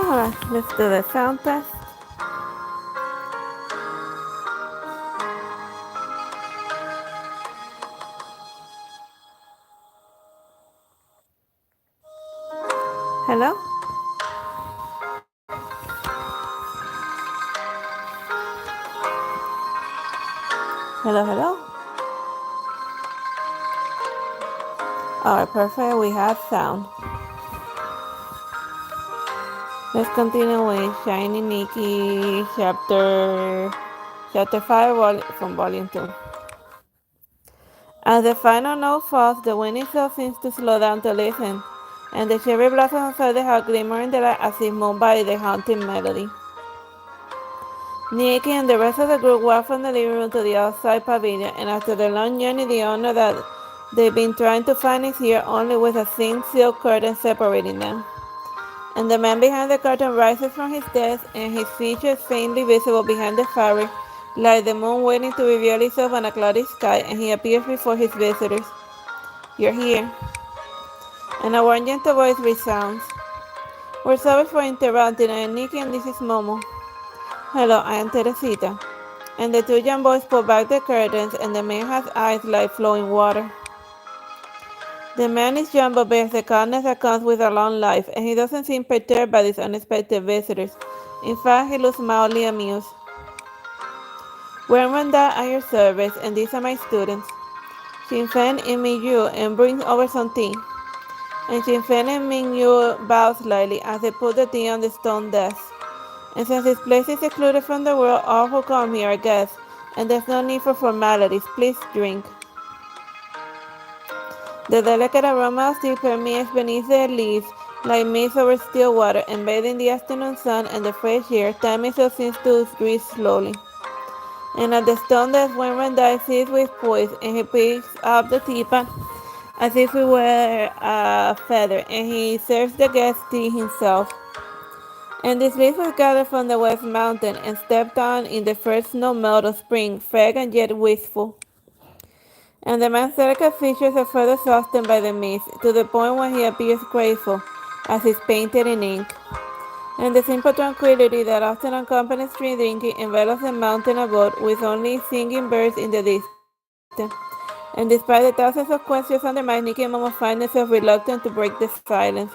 Alright, let's do the sound test. Hello? Hello, hello? Alright, perfect. We have sound. Let's continue with Shiny Nikki, chapter 5 from volume 2. As the final note falls, the wind itself seems to slow down to listen, and the cherry blossoms outside the house glimmer in the light as if moved by the haunting melody. Nikki and the rest of the group walk from the living room to the outside pavilion, and after their long journey, the owner that they've been trying to find is here, only with a thin silk curtain separating them. And the man behind the curtain rises from his desk, and his features faintly visible behind the fabric, like the moon waiting to reveal itself on a cloudy sky, and he appears before his visitors. You're here. And a warm, gentle voice resounds. We're sorry for interrupting. I am Nikki, and this is Momo. Hello, I am Teresita. And the two young boys pull back the curtains, and the man has eyes like flowing water. The man is young but bears the calmness that comes with a long life, and he doesn't seem perturbed by these unexpected visitors. In fact, he looks mildly amused. When that at your service, and these are my students. Shinfen and Mingyu and brings over some tea. And Shinfen and Mingyu bow slightly as they put the tea on the stone desk. And since this place is secluded from the world, all who come here are guests, and there's no need for formalities. Please drink. The delicate aroma of tea permeates beneath their leaves like mist over still water, and bathed in the afternoon sun and the fresh air, time itself seems to breathe slowly. And at the stone desk, when Randai sits with poise, and he picks up the teapot as if it were a feather, and he serves the guest tea himself. And these leaves were gathered from the West Mountain and stepped on in the first snow melt of spring, fragrant yet wistful. And the man's delicate features are further softened by the mist, to the point where he appears graceful, as is painted in ink. And the simple tranquility that often accompanies tree drinking envelops the mountain abode, with only singing birds in the distance. And despite the thousands of questions on their mind, Nikki and Momo find themselves reluctant to break the silence.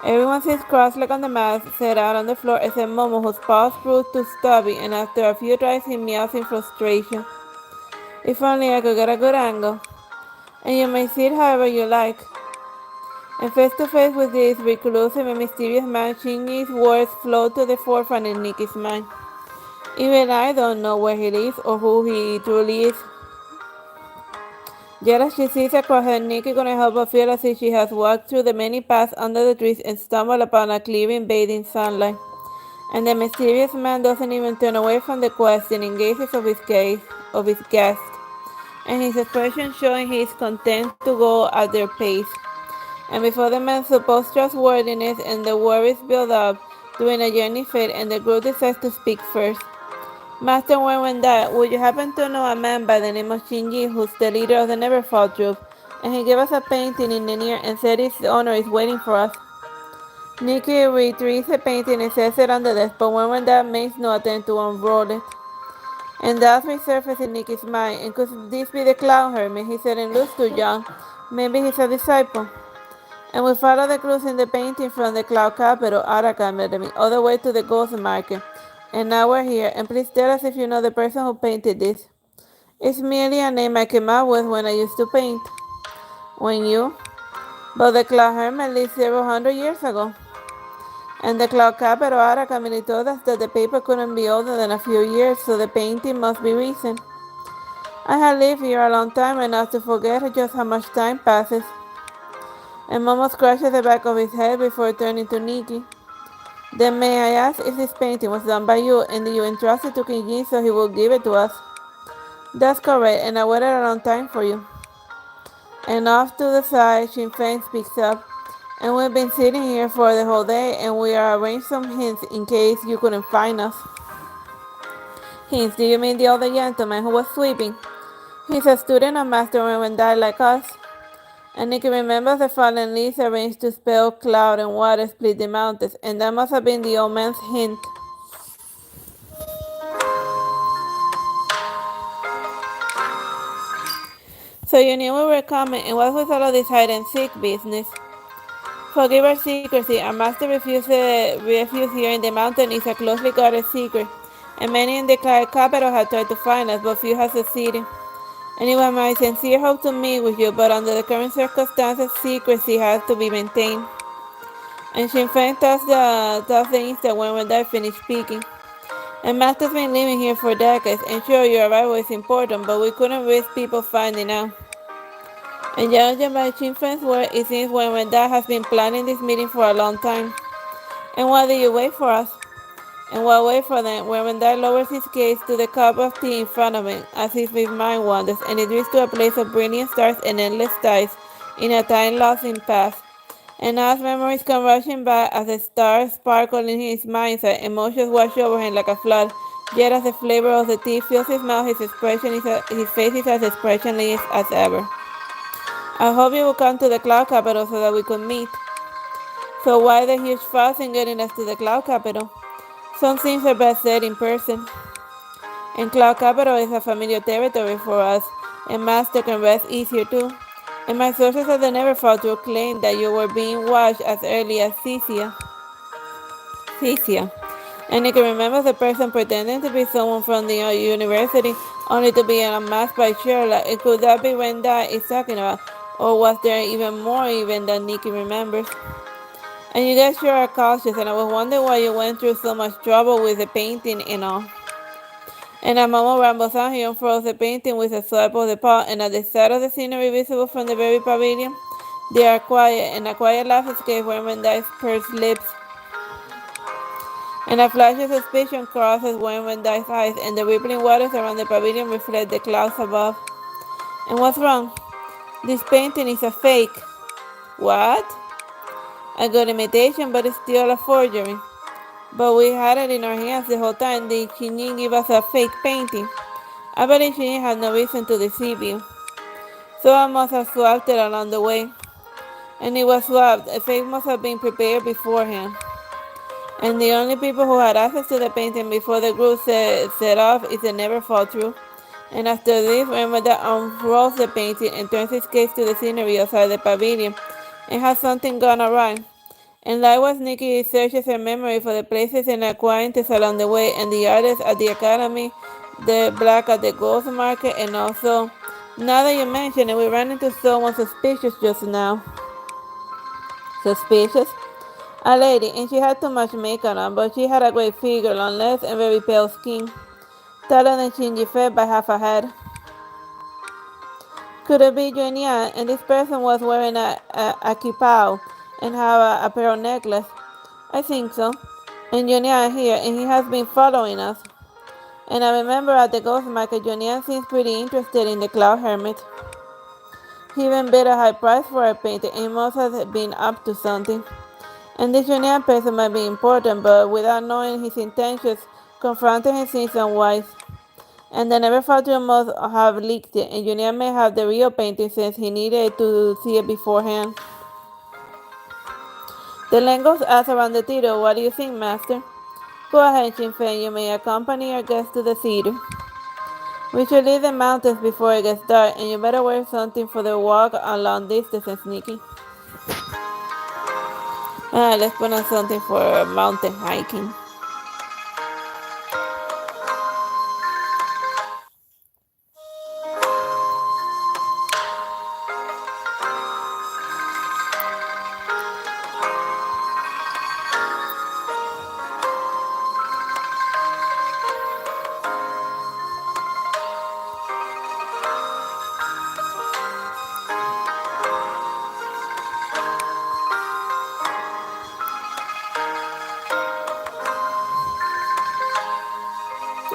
Everyone sits cross-legged on the mat, set out on the floor, except Momo, whose paws prove too stubby, and after a few tries he meows in frustration. If only I could get a good angle. And you may sit however you like. And face to face with this reclusive and mysterious man, Shinji's words float to the forefront in Nikki's mind. Even I don't know where he lives or who he truly is. Yet as she sees across her, Nikki couldn't help but feel as if she has walked through the many paths under the trees and stumbled upon a clearing bathed in sunlight. And the mysterious man doesn't even turn away from the questioning gazes of his guest, and his expression showing he is content to go at their pace. And before the man's supposed trustworthiness and the worries build up during the journey fade, and the group decides to speak first. Master Wenwendai, would you happen to know a man by the name of Shinji, who's the leader of the Neverfall Troupe? And he gave us a painting in the near and said his owner is waiting for us. Nikki retrieves the painting and sets it on the desk, but Wenwendai makes no attempt to unroll it. And doubts resurface in Nikki's mind. And could this be the clown hermit? He said, and looks too young. Maybe he's a disciple. And we follow the clues in the painting from the cloud capital, Araka Academy, all the way to the ghost market. And now we're here, and please tell us if you know the person who painted this. It's merely a name I came up with when I used to paint. When you? But the cloud hermit lived several hundred years ago. And the cloud capital Ara committee told us that the paper couldn't be older than a few years, so the painting must be recent. I have lived here a long time, enough to forget just how much time passes. And Momo scratches the back of his head before turning to Nikki. Then may I ask if this painting was done by you, and you entrusted it to King so he will give it to us? That's correct, and I waited a long time for you. And off to the side, Shinfeng speaks up. And we've been sitting here for the whole day, and we are arranged some hints in case you couldn't find us. Hints? Do you mean the other gentleman who was sweeping? He's a student of Master Wenwendai like us. And Nikki remembers the fallen leaves arranged to spell cloud and water split the mountains, and that must have been the old man's hint. So you knew we were coming, and what was all of this hide-and-seek business? Forgive our secrecy, our master refuge here in the mountain is a closely guarded secret, and many in the cloud capital have tried to find us, but few have succeeded. And it was my sincere hope to meet with you, but under the current circumstances, secrecy has to be maintained. And Sinn Féin tossed the instant when I finished speaking. And Master's been living here for decades, and sure, your arrival is important, but we couldn't risk people finding out. And judging by Sinn Féin's word, it seems when Dad has been planning this meeting for a long time. And why do you wait for us? And while wait for them, when Dad lowers his gaze to the cup of tea in front of him, as if his mind wanders, and it drifts to a place of brilliant stars and endless skies, in a time lost in past. And as memories come rushing back, as the stars sparkle in his mind's eye, emotions wash over him like a flood. Yet as the flavor of the tea fills his mouth, his face is as expressionless as ever. I hope you will come to the cloud capital so that we could meet. So why the huge fuss in getting us to the cloud capital? Some things are best said in person. And cloud capital is a familiar territory for us, and Master can rest easier too. And my sources at the Neverfall claim that you were being watched as early as Thesia. And you can remember the person pretending to be someone from the university only to be unmasked by Sherlock. And could that be when that is talking about? Or was there even more even than Nikki remembers? And you guys sure are cautious, and I was wondering why you went through so much trouble with the painting and all. And a Momo rambles on, he unfurls the painting with a swipe of the paw, and at the side of the scenery visible from the very pavilion, they are quiet, and a quiet laugh escapes when Dice's pursed lips. And a flash of suspicion crosses when Dice's eyes, and the rippling waters around the pavilion reflect the clouds above. And what's wrong? This painting is a fake. What? A good imitation, but it's still a forgery. But we had it in our hands the whole time. Did Chinin give us a fake painting? I believe Chinin had no reason to deceive you. So I must have swapped it along the way. And it was swapped. A fake must have been prepared beforehand. And the only people who had access to the painting before the group set off is the Neverfall Troupe. And after this, Remember unrolls the painting and turns his gaze to the scenery outside the pavilion. And has something gone awry? And likewise, Nikki searches her memory for the places and acquaintances along the way, and the artists at the academy, the black at the gold market, and also, now that you mention it, we ran into someone suspicious just now. Suspicious? A lady, and she had too much makeup on, but she had a great figure, long legs, and very pale skin. Taller than Shinji Fed by half a head. Could it be Junia? And this person was wearing a kipao and have a pearl necklace. I think so. And Junia here, and he has been following us. And I remember at the ghost market, Junia seems pretty interested in the Cloud Hermit. He even bid a high price for a painting, and he must have been up to something. And this Junia person might be important, but without knowing his intentions, confronting him seems unwise. And the Neverfall must have leaked it, and Junia may have the real painting since he needed to see it beforehand. The Lengos asked around the theater, what do you think, Master? Go ahead, Sinn Féin, you may accompany our guests to the theater. We should leave the mountains before it gets dark, and you better wear something for the walk a long distance, Nikki. Let's put on something for mountain hiking.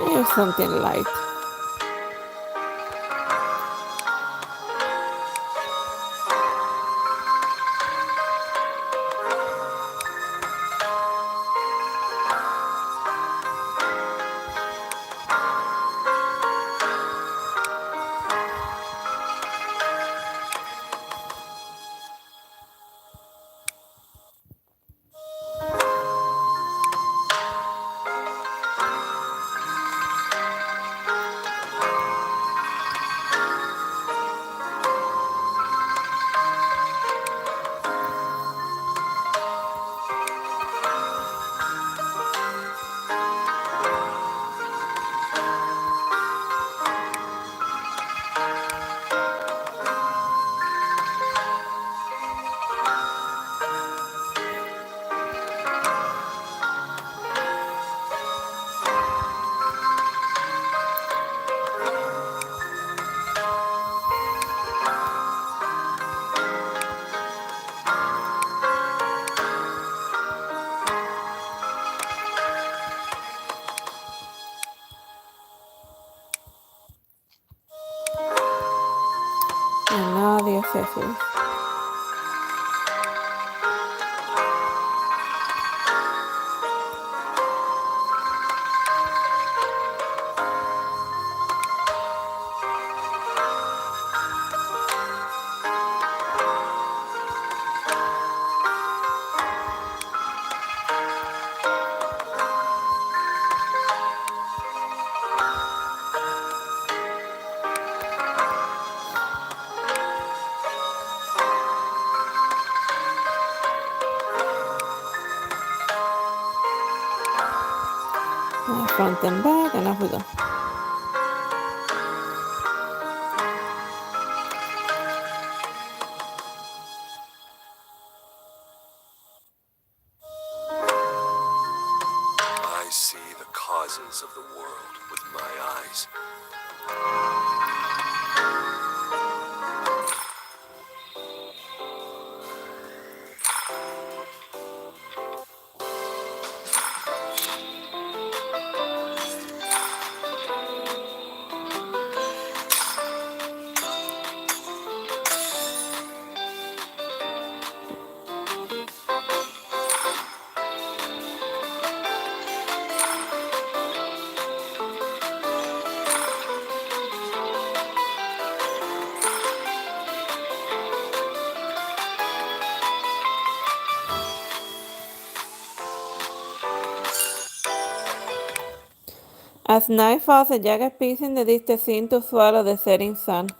Here's something light. accessories. Front and back, and off we go. I see the causes of the world with my eyes. As night falls, a jagged peaks in the distance seem to swallow the setting sun.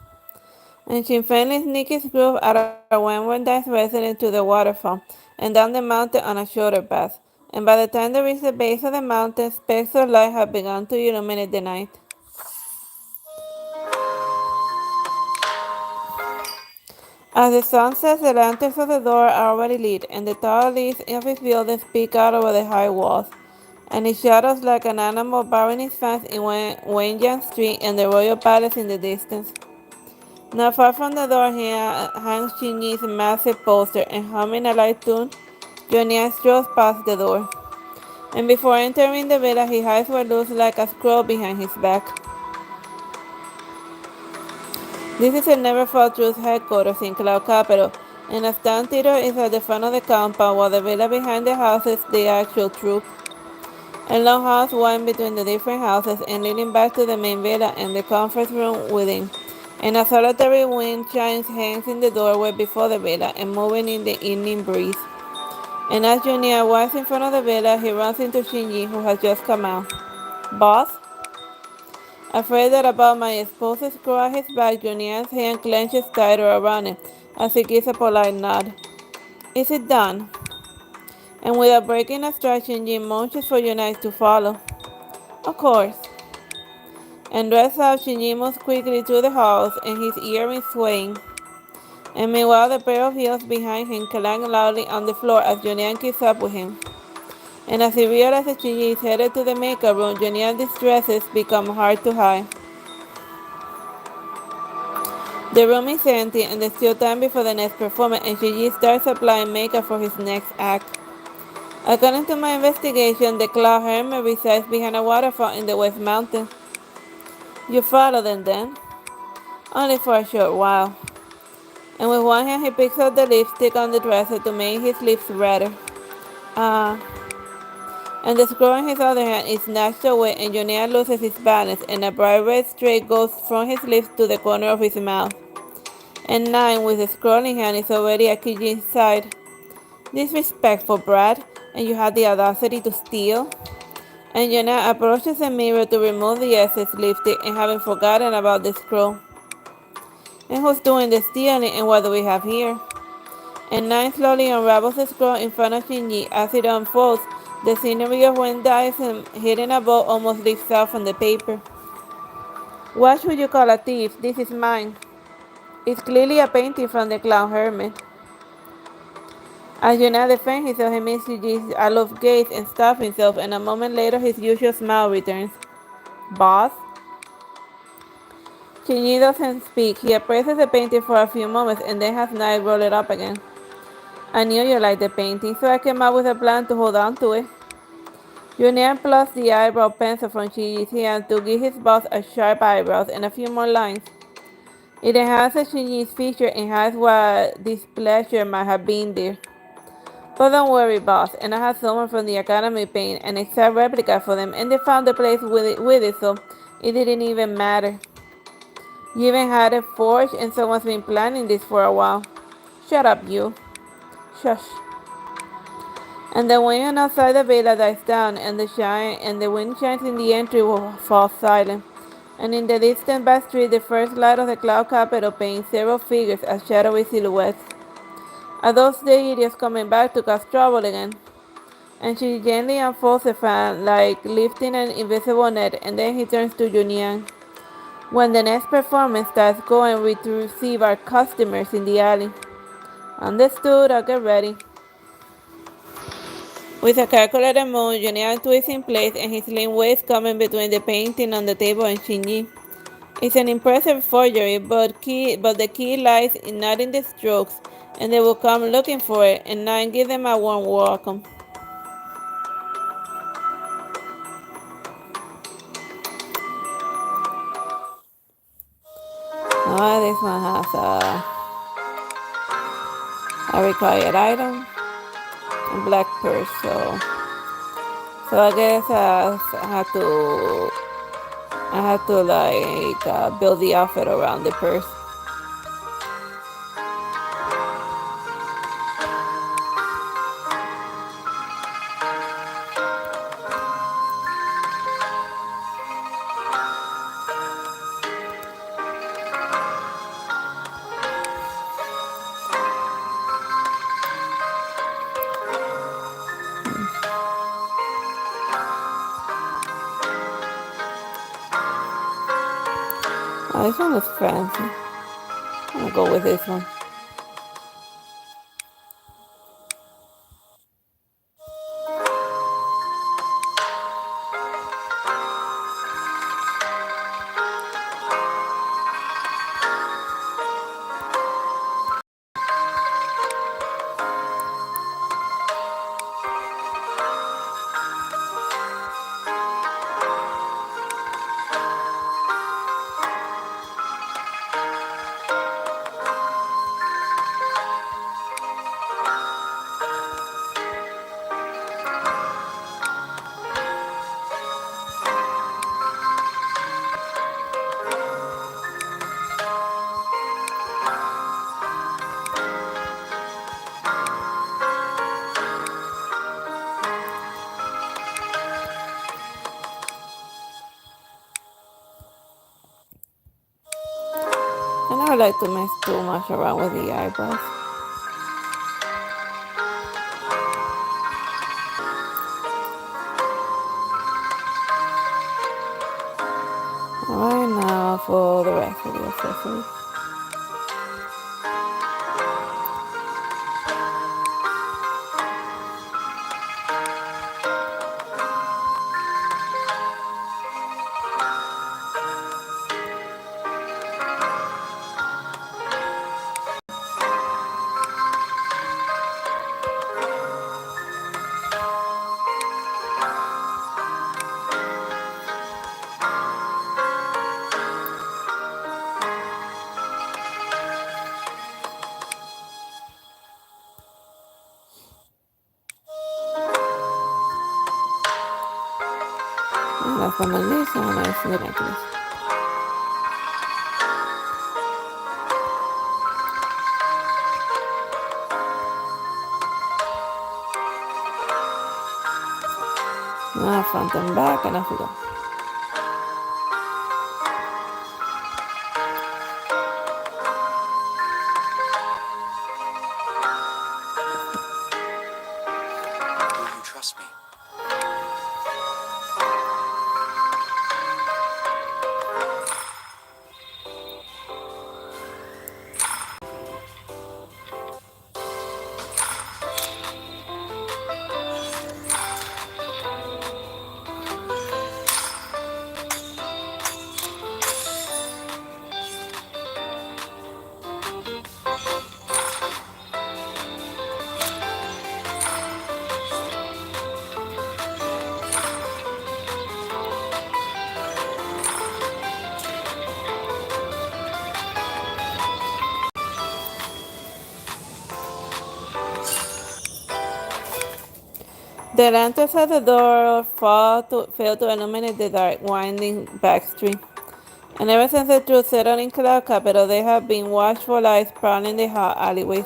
And she finally Nikki's group out of Wenwendine's residence to the waterfall, and down the mountain on a shorter path. And by the time they reach the base of the mountain, specks of light have begun to illuminate the night. As the sun sets, the lanterns of the door are already lit, and the tall leaves of his buildings peek out over the high walls, and it shadows like an animal burying its fangs in Wenjiang Street and the royal palace in the distance. Not far from the door hangs Xinyi's massive poster, and humming a light tune, Junyang strolls past the door. And before entering the villa, he hides what looks like a scroll behind his back. This is a Neverfall Troupe's headquarters in Cloud Capital, and a stand theater is at the front of the compound, while the villa behind the houses the actual Troupe. And long halls wind between the different houses and leading back to the main villa and the conference room within. And a solitary wind chimes hangs in the doorway before the villa and moving in the evening breeze. And as Junior walks in front of the villa, he runs into Shinji, who has just come out. Boss? Afraid that about my exposed screw at his back, Junior's hand clenches tighter around it as he gives a polite nod. Is it done? And without breaking a stride, Shinji motions for Junior to follow. Of course. And dressed out, Shinji moves quickly through the halls, and his earrings swaying. And meanwhile, the pair of heels behind him clang loudly on the floor as Junior keeps up with him. And as he realizes Shinji is headed to the makeup room, Junior's distresses become hard to hide. The room is empty, and there's still time before the next performance, and Shinji starts applying makeup for his next act. According to my investigation, the Cloud Hermit resides behind a waterfall in the West Mountain. You follow them then? Only for a short while. And with one hand he picks up the lipstick on the dresser to make his lips redder. And the scroll in his other hand is snatched away, and Junior loses his balance, and a bright red streak goes from his lips to the corner of his mouth. And Nine, with the scroll in hand, is already at Kijin's side. Disrespectful, Brad, and you had the audacity to steal? And Junior approaches the mirror to remove the excess lipstick, and having forgotten about the scroll. And who's doing the stealing, and what do we have here? And Nine slowly unravels the scroll in front of Shinji. As it unfolds, the scenery of when dies hidden above almost leaks out from the paper. What should you call a thief? This is mine. It's clearly a painting from the Clown Hermit. As Yuna defends himself, he meets Shinji's aloof gaze and stops himself, and a moment later his usual smile returns. Boss? Shinji doesn't speak. He appraises the painting for a few moments and then has Nine roll it up again. I knew you liked the painting, so I came up with a plan to hold on to it. Junior plucks the eyebrow pencil from Shinji's hand to give his boss a sharp eyebrows and a few more lines. It enhances Shinji's feature and hides what displeasure might have been there. But don't worry, boss, and I had someone from the Academy paint an exact replica for them, and they found the place with it, so it didn't even matter. You even had it forged, and someone's been planning this for a while. Shut up, you. Shush. And the wind outside the villa dies down, and the wind shines in the entry falls silent. And in the distant back street, the first light of the cloud capital paints several figures as shadowy silhouettes. Are those deities coming back to cause trouble again? And she gently unfolds a fan, like lifting an invisible net, and then he turns to Junian. When the next performance starts going, we to receive our customers in the alley. Understood, I'll get ready. With a calculated move, Junian twists in place and his lean waist coming between the painting on the table and Shinji. It's an impressive forgery, but the key lies not in the strokes, and they will come looking for it, and not give them a warm welcome. This one has a required item, a black purse, so I guess I have to like build the outfit around the purse. Oh, this one looks fancy. I'm gonna go with this one. I never like to mess too much around with the eyebrows. Alright, now for the rest of the accessories. And last but not least, a nice necklace. Now front and back, and off we go. Will you trust me? The lanterns at the door fail to illuminate the dark, winding back street. And ever since the truth settled in cloud capital, they have been watchful eyes prowling the hot alleyways.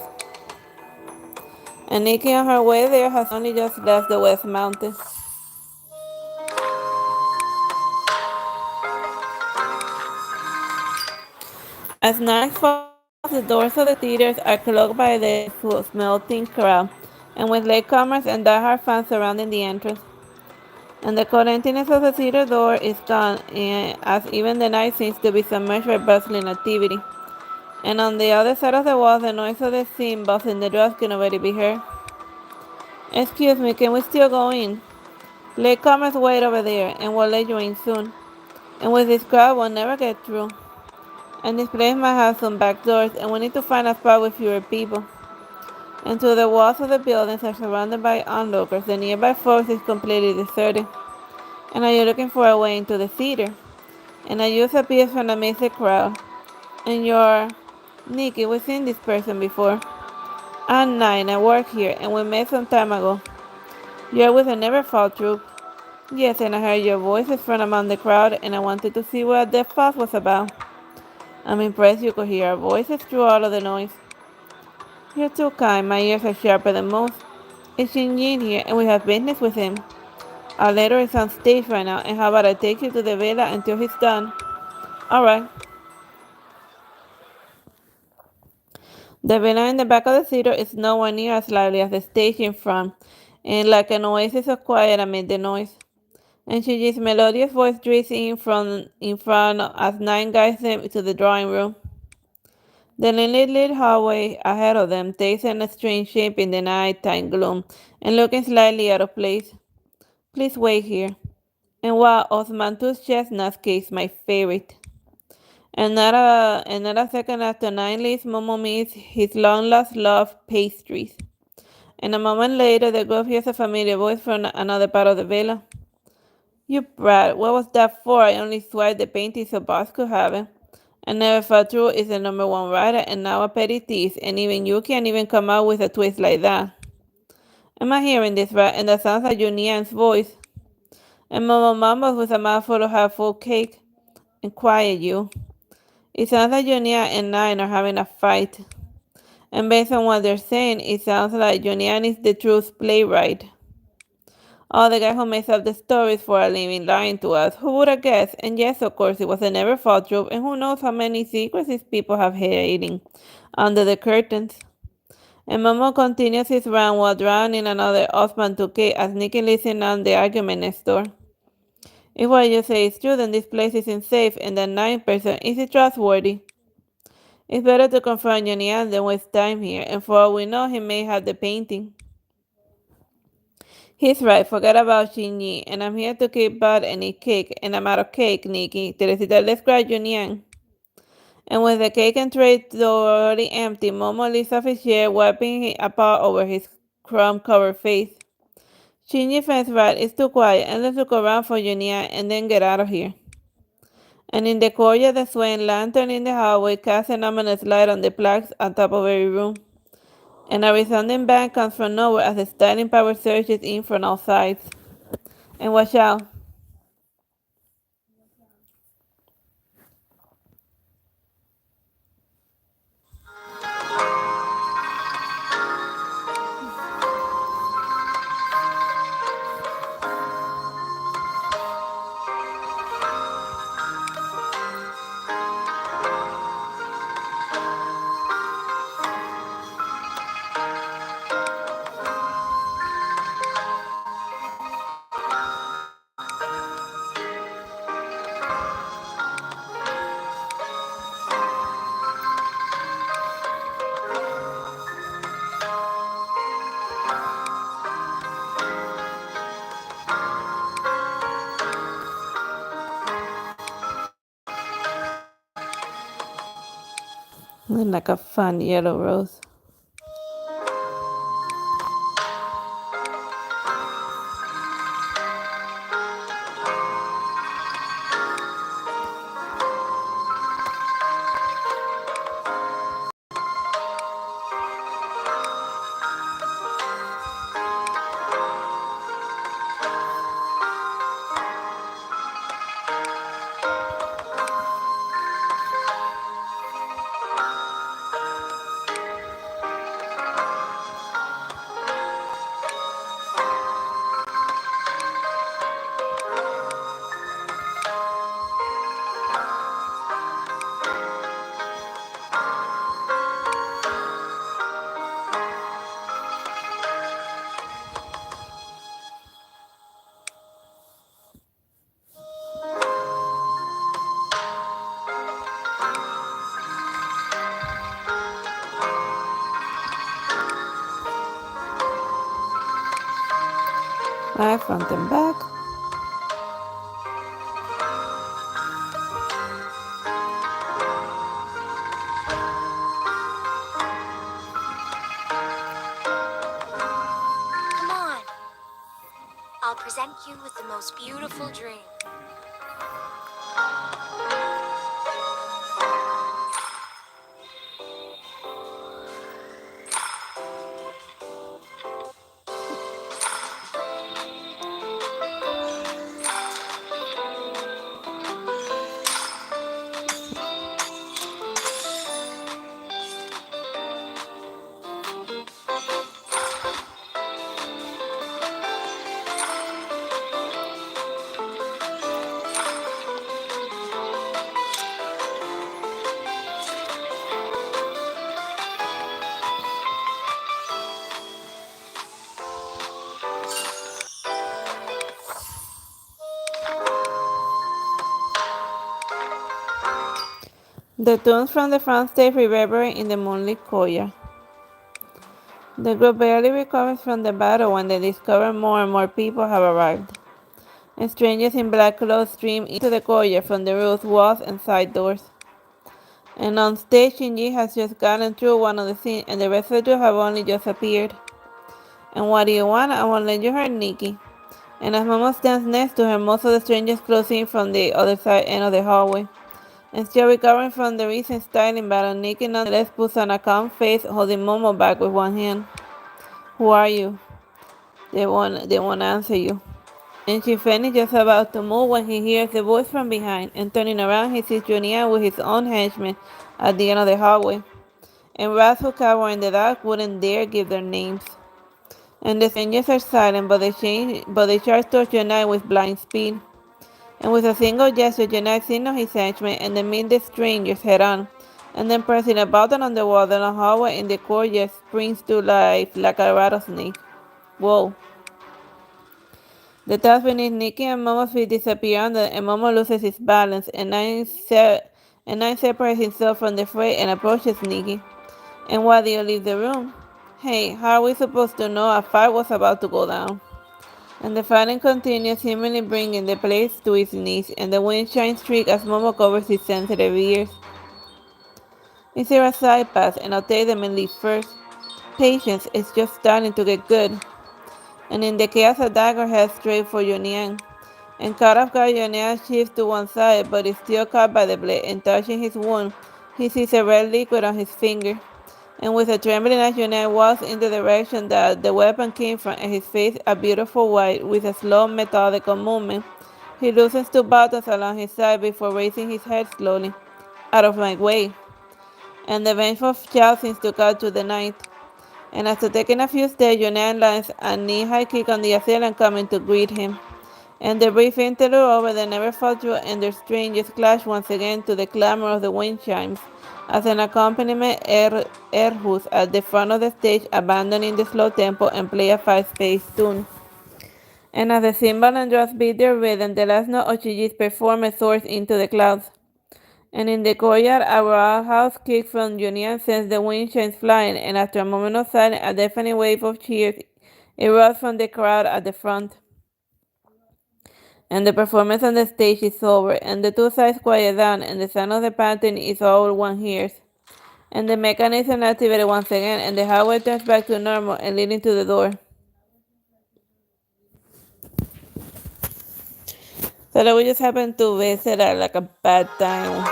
And Nikki on her way there has only just left the West Mountain. As night falls, the doors of the theaters are clogged by the melting crowd, and with latecomers and diehard fans surrounding the entrance. And the cold emptiness of the theater door is gone, as even the night seems to be submerged by bustling activity. And on the other side of the wall, the noise of the scene buzzing the drums can already be heard. Excuse me, can we still go in? Latecomers wait over there, and we'll let you in soon. And with this crowd, we'll never get through. And this place might have some back doors, and we need to find a spot with fewer people. And to the walls of the buildings are surrounded by onlookers. The nearby forest is completely deserted. And are you looking for a way into the theater? And a youth appears from amidst the crowd. And you're Nikki, we've seen this person before. I'm Nine, I work here, and we met some time ago. You're with the Neverfall troupe. Yes, and I heard your voices from among the crowd, and I wanted to see what the fuss was about. I'm impressed you could hear our voices through all of the noise. You're too kind, my ears are sharper than most. It's Shinjin here, and we have business with him. Our leader is on stage right now, and how about I take you to the villa until he's done? Alright. The villa in the back of the theater is nowhere near as lively as the stage in front, and like an oasis of quiet amid the noise. And Shinji's melodious voice drifts in front as Nine guides them to the drawing room. The dimly lit hallway ahead of them takes on a strange shape in the nighttime gloom, and looking slightly out of place. Please wait here. And wow, Osmanthus chestnut cake is my favorite. And not a second after Nine leaves, Momo meets his long lost love, pastries. And a moment later, the group hears a familiar voice from another part of the villa. You brat, what was that for? I only swiped the painting so boss could have it. I never felt true is the #1 writer and now a petty thief, and even you can't even come out with a twist like that. Am I hearing this right? And that sounds like Junian's voice. And Momo mumbles with a mouthful of half-full cake. And quiet you. It sounds like Junian and Nine are having a fight. And based on what they're saying, it sounds like Junian is the truth playwright. Oh, the guy who makes up the stories for a living lying to us. Who would have guessed? And yes, of course, it was a Neverfall troupe, and who knows how many secrets these people have hiding under the curtains. And Momo continues his round while drowning another Osman Touquet as Nikki listens on the argument next door. If what you say is true, then this place isn't safe, and that 9% isn't trustworthy. It's better to confront Johnny than waste time here, and for all we know, he may have the painting. He's right, forget about Shinji, and I'm here to keep bud and eat cake, and I'm out of cake, Nikki. Teresita, let's grab Junian. And with the cake and tray already empty, Momo leaves off his chair, wiping a paw over his crumb-covered face. Shinji fence right, it's too quiet, and let's look around for Junian and then get out of here. And in the corridor, the swaying lantern in the hallway casts an ominous light on the plaques on top of every room. And a resounding bang comes from nowhere as the styling power surges in from all sides. And watch out. Like a fun yellow rose. Right, front and back. Come on. I'll present you with the most beautiful dream. The tunes from the front stage reverberate in the moonlit courtyard. The group barely recovers from the battle when they discover more and more people have arrived. And strangers in black clothes stream into the courtyard from the roof, walls, and side doors. And on stage, Shinji has just gotten through one of the scenes, and the rest of the group have only just appeared. And what do you want? I won't let you hurt Nikki. And as Momo stands next to her, most of the strangers close in from the other side end of the hallway. And still recovering from the recent styling battle, Nikki nonetheless puts on a calm face, holding Momo back with one hand. Who are you? They won't answer you. And Shifeng is just about to move when he hears a voice from behind, and turning around he sees Julian with his own henchmen at the end of the hallway. And rats who cower in the dark wouldn't dare give their names. And the strangers are silent, but they charge towards Julian with blind speed. And with a single gesture, Julian signals his henchmen and they meet the strangers head on. And then pressing a button on the wall, the hallway in the courtyard springs to life like a rattlesnake. Whoa. The task beneath Nikki and Momo's feet disappear under, and Momo loses his balance, and Nine separates himself from the fray and approaches Nikki. And why do you leave the room? Hey, how are we supposed to know a fight was about to go down? And the fighting continues, seemingly bringing the place to its knees, and the wind shines shriek as Momo covers his sensitive ears. Is there a side path? And I'll take them and leave first. Patience, it's just starting to get good. And in the chaos, a dagger heads straight for Yunian. And caught off guard, Yunian shifts to one side, but is still caught by the blade, and touching his wound, he sees a red liquid on his finger. And with a trembling as Yunian walks in the direction that the weapon came from, and his face a beautiful white with a slow methodical movement, he loosens two buttons along his side before raising his head slowly. Out of my way. And the vengeful shout seems to cut through the night. And after taking a few steps, Yunian lands a knee-high kick on the assailant coming to greet him. And the brief interlude over the Neverfall through and their strangers clash once again to the clamor of the wind chimes. As an accompaniment, Erhus at the front of the stage abandoning the slow tempo and play a fast-paced tune. And as the cymbal and drums beat their rhythm, the last note of Chiji's performance soars into the clouds. And in the courtyard, a roundhouse kick from Julian sends the wind chimes flying, and after a moment of silence, a deafening wave of cheers erupts from the crowd at the front. And the performance on the stage is over, and the two sides quiet down, and the sound of the panting is all one hears. And the mechanism activated once again, and the hallway turns back to normal and leading to the door. So we just happen to visit at like a bad time.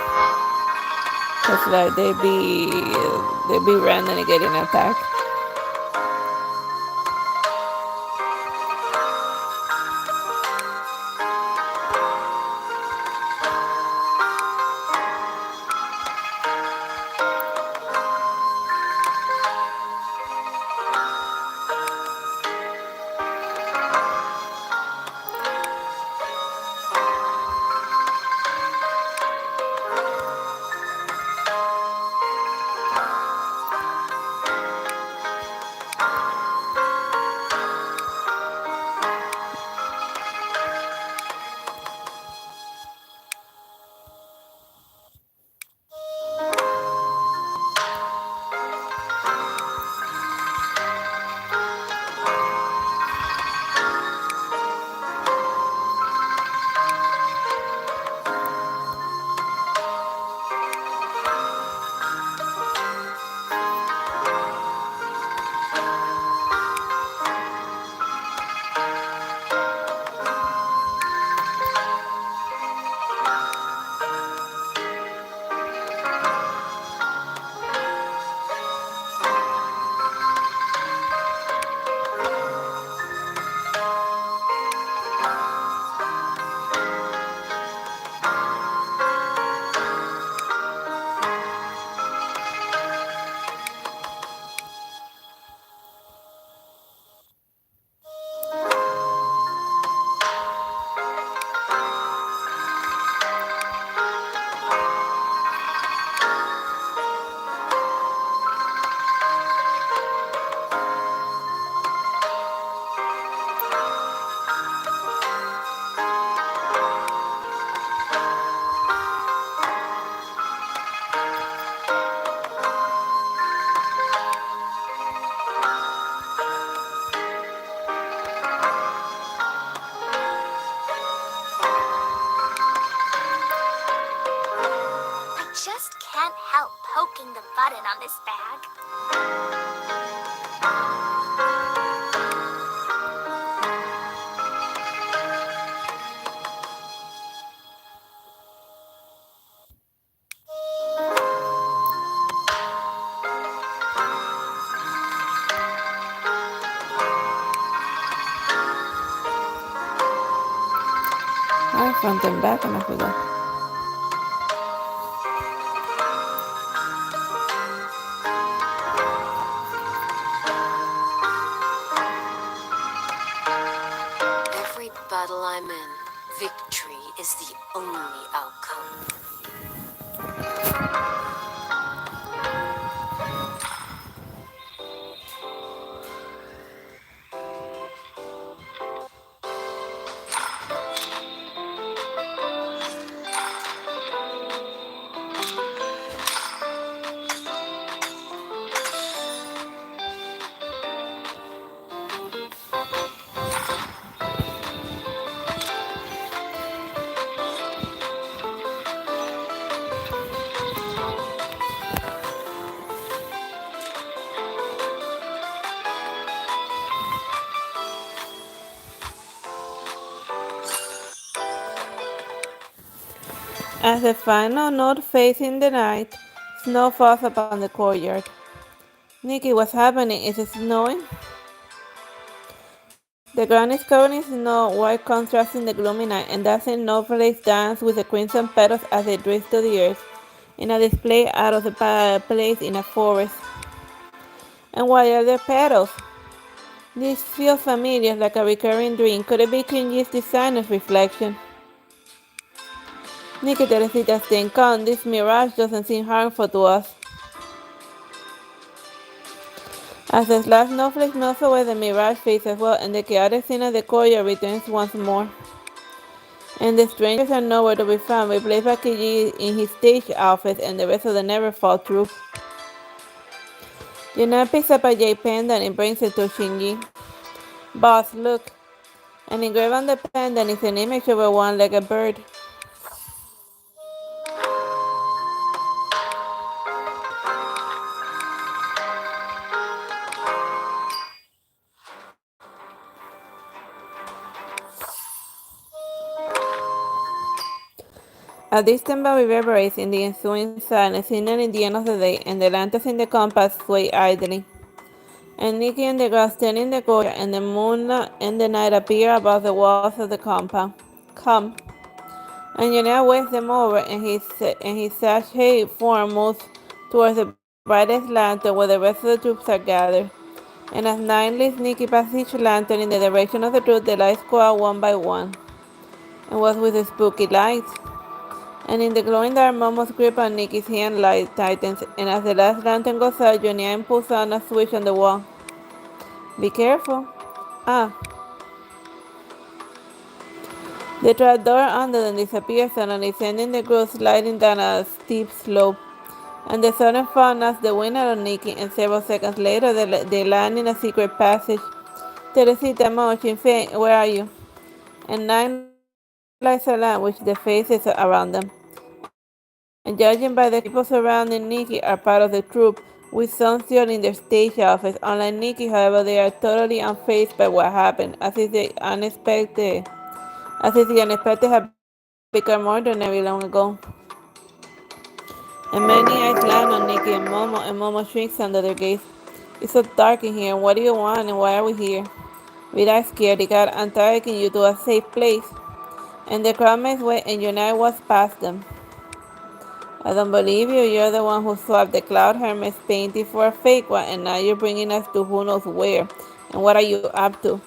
Cause like they be randomly getting attacked. button on this bag. Front and back, and I forgot. Every battle I'm in, victory is the only outcome. As the final note fades in the night, snow falls upon the courtyard. Nikki, what's happening? Is it snowing? The ground is covered in snow, white contrasting the gloomy night, and dancing snowflakes dance with the crimson petals as they drift to the earth, in a display out of the place in a forest. And why are there petals? This feels familiar, like a recurring dream. Could it be Kinji's designer's reflection? Nikki, Teresita, stay calm. This mirage doesn't seem harmful to us. As the last snowflake melts away, the mirage fades as well, and the chaotic scene of the courtyard returns once more. And the strangers are nowhere to be found, replaced by Kiji in his stage outfit and the rest of the Neverfall troupe. Yuna picks up a jade pendant and brings it to Shinji. Boss, look. And engraved on the pendant is an image of a one-legged bird. A distant bell reverberates in the ensuing silence, signaling the end of the day, and the lanterns in the compass sway idly. And Nikki and the girls stand in the courtyard, and the moon and the night appear above the walls of the compound. Come. And Yonea waves them over, and his sachet form moves towards the brightest lantern where the rest of the troops are gathered. And as night leads Nikki past each lantern in the direction of the truth, the lights go out one by one. And what's with the spooky lights? And in the glowing dark, Momo's grip on Nikki's hand light tightens, and as the last lantern goes out, Jonia pulls on a switch on the wall. Be careful. Ah. The trapdoor under them disappears suddenly, sending the group sliding down a steep slope. And the sudden fall knocks the wind out of Nikki, and several seconds later, they land in a secret passage. Teresita, Mo, Chinfei, where are you? And nine lights a lamp, which the faces around them. And judging by the people surrounding Nikki are part of the troupe, with some still in their stage office. Unlike Nikki, however, they are totally unfazed by what happened, as if the unexpected had become ordinary long ago. And many eyes land on Nikki and Momo shrinks under their gaze. It's so dark in here. What do you want, and why are we here? Without scaredy cat, I'm taking you to a safe place. And the crowd makes way, and Unite was past them. I don't believe you. You're the one who swapped the Cloud Hermes painting for a fake one, and now you're bringing us to who knows where. And what are you up to?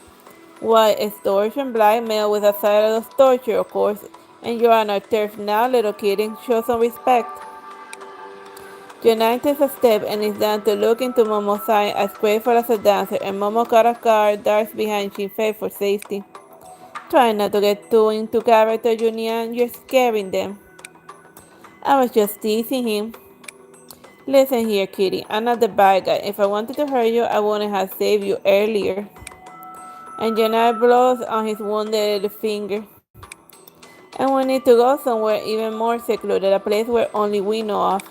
Why, extortion, blackmail with a side of torture, of course. And you're on our turf now, little kidding. Show some respect. Unite takes a step and is down to look into Momo's eye as grateful as a dancer, and Momo caught off guard, darts behind Shinfei for safety. Try not to get too into character, Junian. You're scaring them. I was just teasing him. Listen here, Kitty. I'm not the bad guy. If I wanted to hurt you, I wouldn't have saved you earlier. And Janai blows on his wounded finger. And we need to go somewhere even more secluded, a place where only we know of.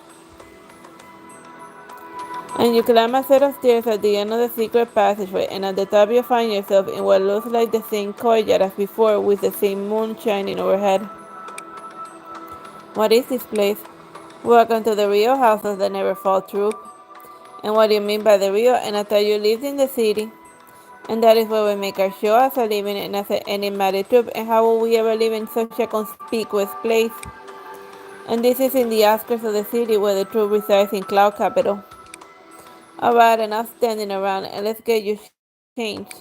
And you climb a set of stairs at the end of the secret passageway, and at the top you find yourself in what looks like the same courtyard as before, with the same moon shining overhead. What is this place? Welcome to the real house of the Neverfall Troupe. And what do you mean by the real? And I thought you lived in the city. And that is where we make our show as a living and as an enigmatic troupe. And how will we ever live in such a conspicuous place? And this is in the outskirts of the city where the troupe resides in Cloud Capital. Alright, enough standing around and let's get you changed.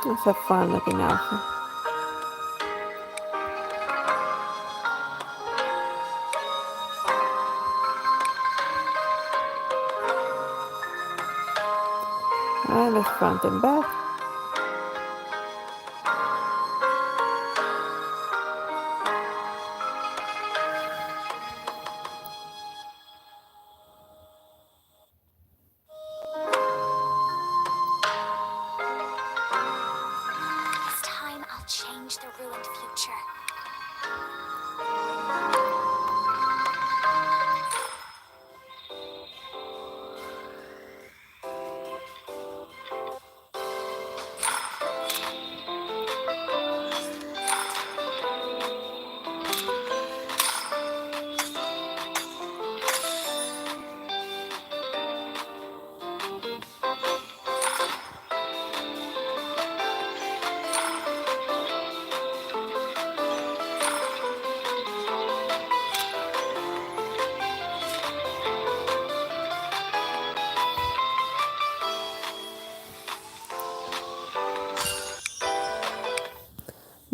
It's a fun looking outfit. And it's front and back. This time I'll change the ruined future.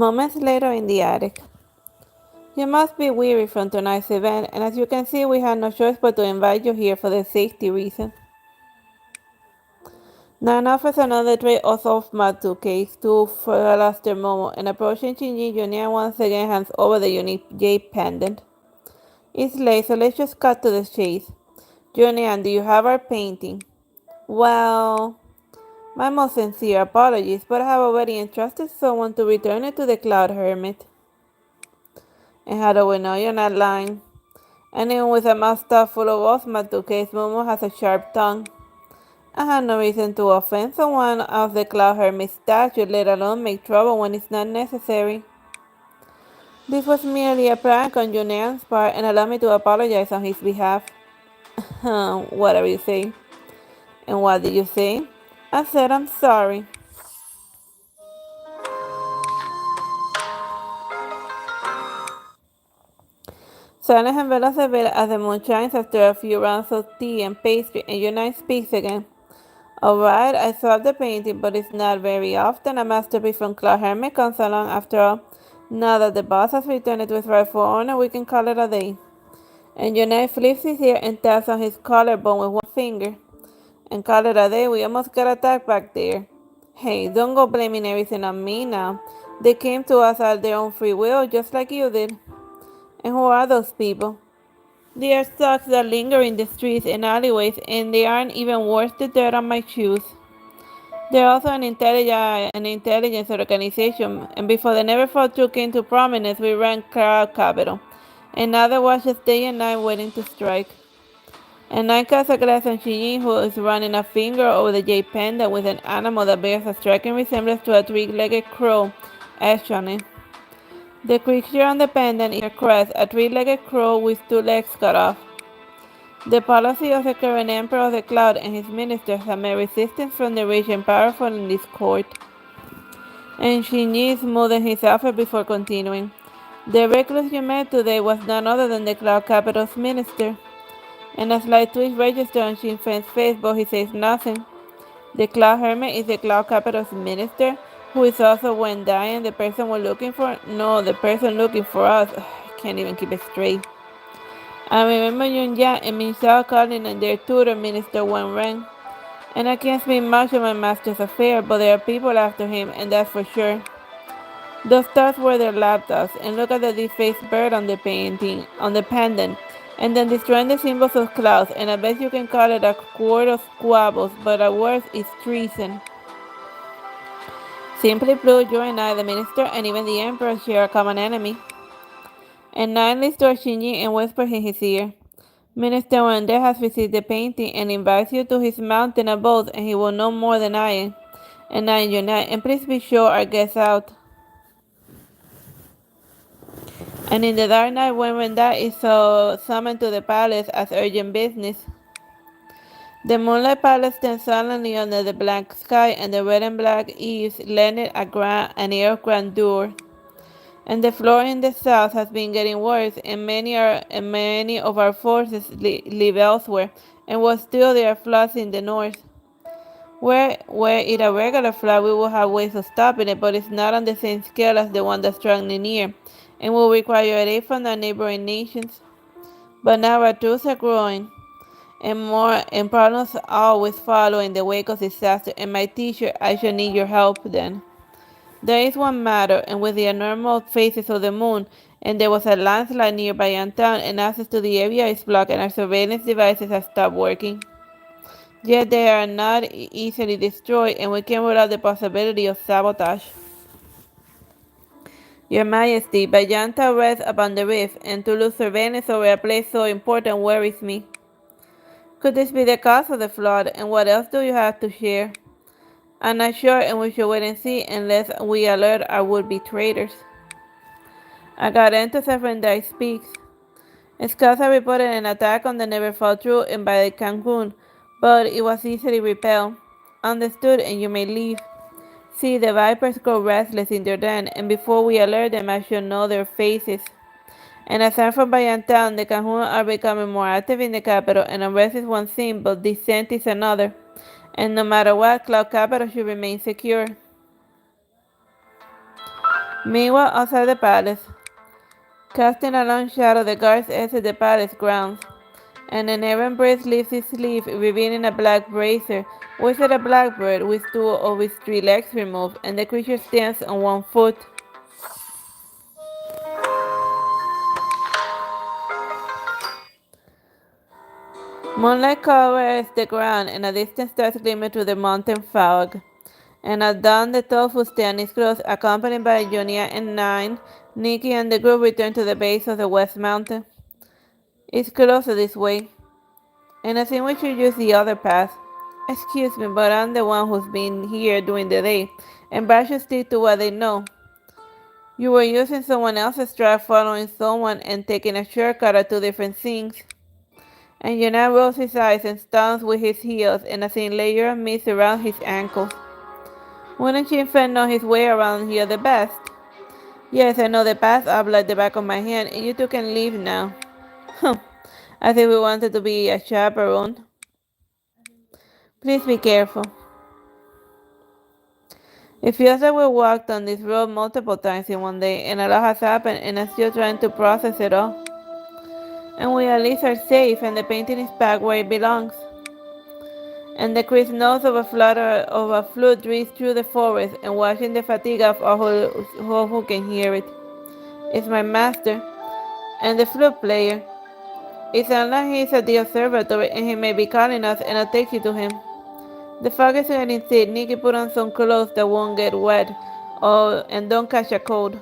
Moments later in the attic. You must be weary from tonight's event, and as you can see, we had no choice but to invite you here for the safety reason. Nan offers another tray of soft Matsu cakes to Alastair Momo, and approaching Shinji, Junia once again hands over the unique jade pendant. It's late, so let's just cut to the chase. Junia, do you have our painting? Well, my most sincere apologies, but I have already entrusted someone to return it to the Cloud Hermit. And how do we know you're not lying? And even with a mouth stuffed full of Osmatuke, Momo has a sharp tongue. I have no reason to offend someone of the Cloud Hermit statue, let alone make trouble when it's not necessary. This was merely a prank on Julian's part, and allow me to apologize on his behalf. Whatever you say. And what did you say? I said I'm sorry. Silence and Bella Sevilla as the moon shines after a few rounds of tea and pastry, and Unite speaks again. Alright, I saw the painting, but it's not very often a masterpiece from Claude Hermé comes along after all. Now that the boss has returned to his rightful owner, we can call it a day. And Unite flips his ear and taps on his collarbone with one finger. And call it a day, we almost got attacked back there. Hey, don't go blaming everything on me now. They came to us at their own free will, just like you did. And who are those people? They are thugs that linger in the streets and alleyways, and they aren't even worth the dirt on my shoes. They're also an intelligence organization, and before the Neverfall Troupe came to prominence, we ran crowd capital. And now they watch us day and night waiting to strike. And I cast a glass on Shinji, who is running a finger over the jade pendant with an animal that bears a striking resemblance to a three-legged crow etched on it. The creature on the pendant is a crest, a three-legged crow with two legs cut off. The policy of the current Emperor of the Cloud and his ministers have met resistance from the rich and powerful in this court. And Shinji smoothed his outfit before continuing. The recluse you met today was none other than the Cloud Capital's minister. And a slight twitch registered on Shin Fen's face, but he says nothing. The Cloud Hermit is the Cloud Capital's minister, who is also when dying the person we're looking for. No, the person looking for us. I can't even keep it straight. I remember Yun Ya and Min Xiao calling on their tutor, Minister Wen Ren. And I can't speak much of my master's affair, but there are people after him, and that's for sure. Those stars were their lapdogs, and look at the defaced bird on the painting, on the pendant, and then destroying the symbols of clouds, and I bet you can call it a quart of squabbles, but at worst, it's treason. Simply put, you and I, the minister, and even the emperor share a common enemy. And Nine leads toward Shinji and whispers in his ear. Minister Wende has received the painting and invites you to his mountain abode, and he will know more than I am. And I unite, and please be sure our guests out. And in the dark night, when Wenda is summoned to the palace as urgent business, the moonlight palace stands silently under the black sky, and the red and black eaves lend it an air of grandeur. And the floor in the south has been getting worse, and many of our forces live elsewhere, and while still there are floods in the north. Were it a regular flood, we will have ways of stopping it, but it's not on the same scale as the one that's strongly near, and will require aid from the neighboring nations. But now our troops are growing, and problems always follow in the wake of disaster, and my teacher, I shall need your help then. There is one matter, and with the abnormal phases of the moon, and there was a landslide nearby town, and access to the area is blocked, and our surveillance devices have stopped working. Yet they are not easily destroyed, and we can rule out the possibility of sabotage. Your Majesty, Bayanta rests upon the rift, and to lose surveillance over a place so important worries me. Could this be the cause of the flood, and what else do you have to share? I'm not sure, and we should wait and see unless we alert our would-be traitors. Agarento Sefrendai speaks. Scouts have reported an attack on the Neverfall Troupe and by the Cancun, but it was easily repelled. Understood, and you may leave. See, the vipers grow restless in their den, and before we alert them, I should know their faces. And aside from Bayantown, the Cancun are becoming more active in the capital, and unrest is one thing, but dissent is another. And no matter what, Cloud Capital should remain secure. Meanwhile, outside the palace, casting a long shadow, the guards exit the palace grounds, and an errant breeze lifts its sleeve, revealing a black bracer, which is a blackbird with two of its three legs removed, and the creature stands on one foot. Moonlight covers the ground, and a distant stars glimmer through the mountain fog. And at dawn, the tofu stand is closed, accompanied by Jonia and Nine. Nikki and the group return to the base of the West Mountain. It's closer this way, and I think we should use the other path. Excuse me, but I'm the one who's been here during the day, and Brad should stick to what they know. You were using someone else's track, following someone, and taking a shortcut at two different things. And Yonah rolls his eyes and stomps with his heels, and a thin layer of mist around his ankles. Wouldn't Shinfen know his way around here the best? Yes, I know the path up like the back of my hand, and you two can leave now. As if we wanted to be a chaperone. Please be careful. It feels like we walked on this road multiple times in one day, and a lot has happened, and I'm still trying to process it all. And we at least are safe, and the painting is back where it belongs. And the crisp notes of a flutter of a flute drifts through the forest, and washing the fatigue of all who can hear it. It's my master, and the flute player. It sounds like he's at the observatory, and he may be calling us, and I'll take you to him. The fog is getting thick. Nikki, put on some clothes that won't get wet. Oh, and don't catch a cold.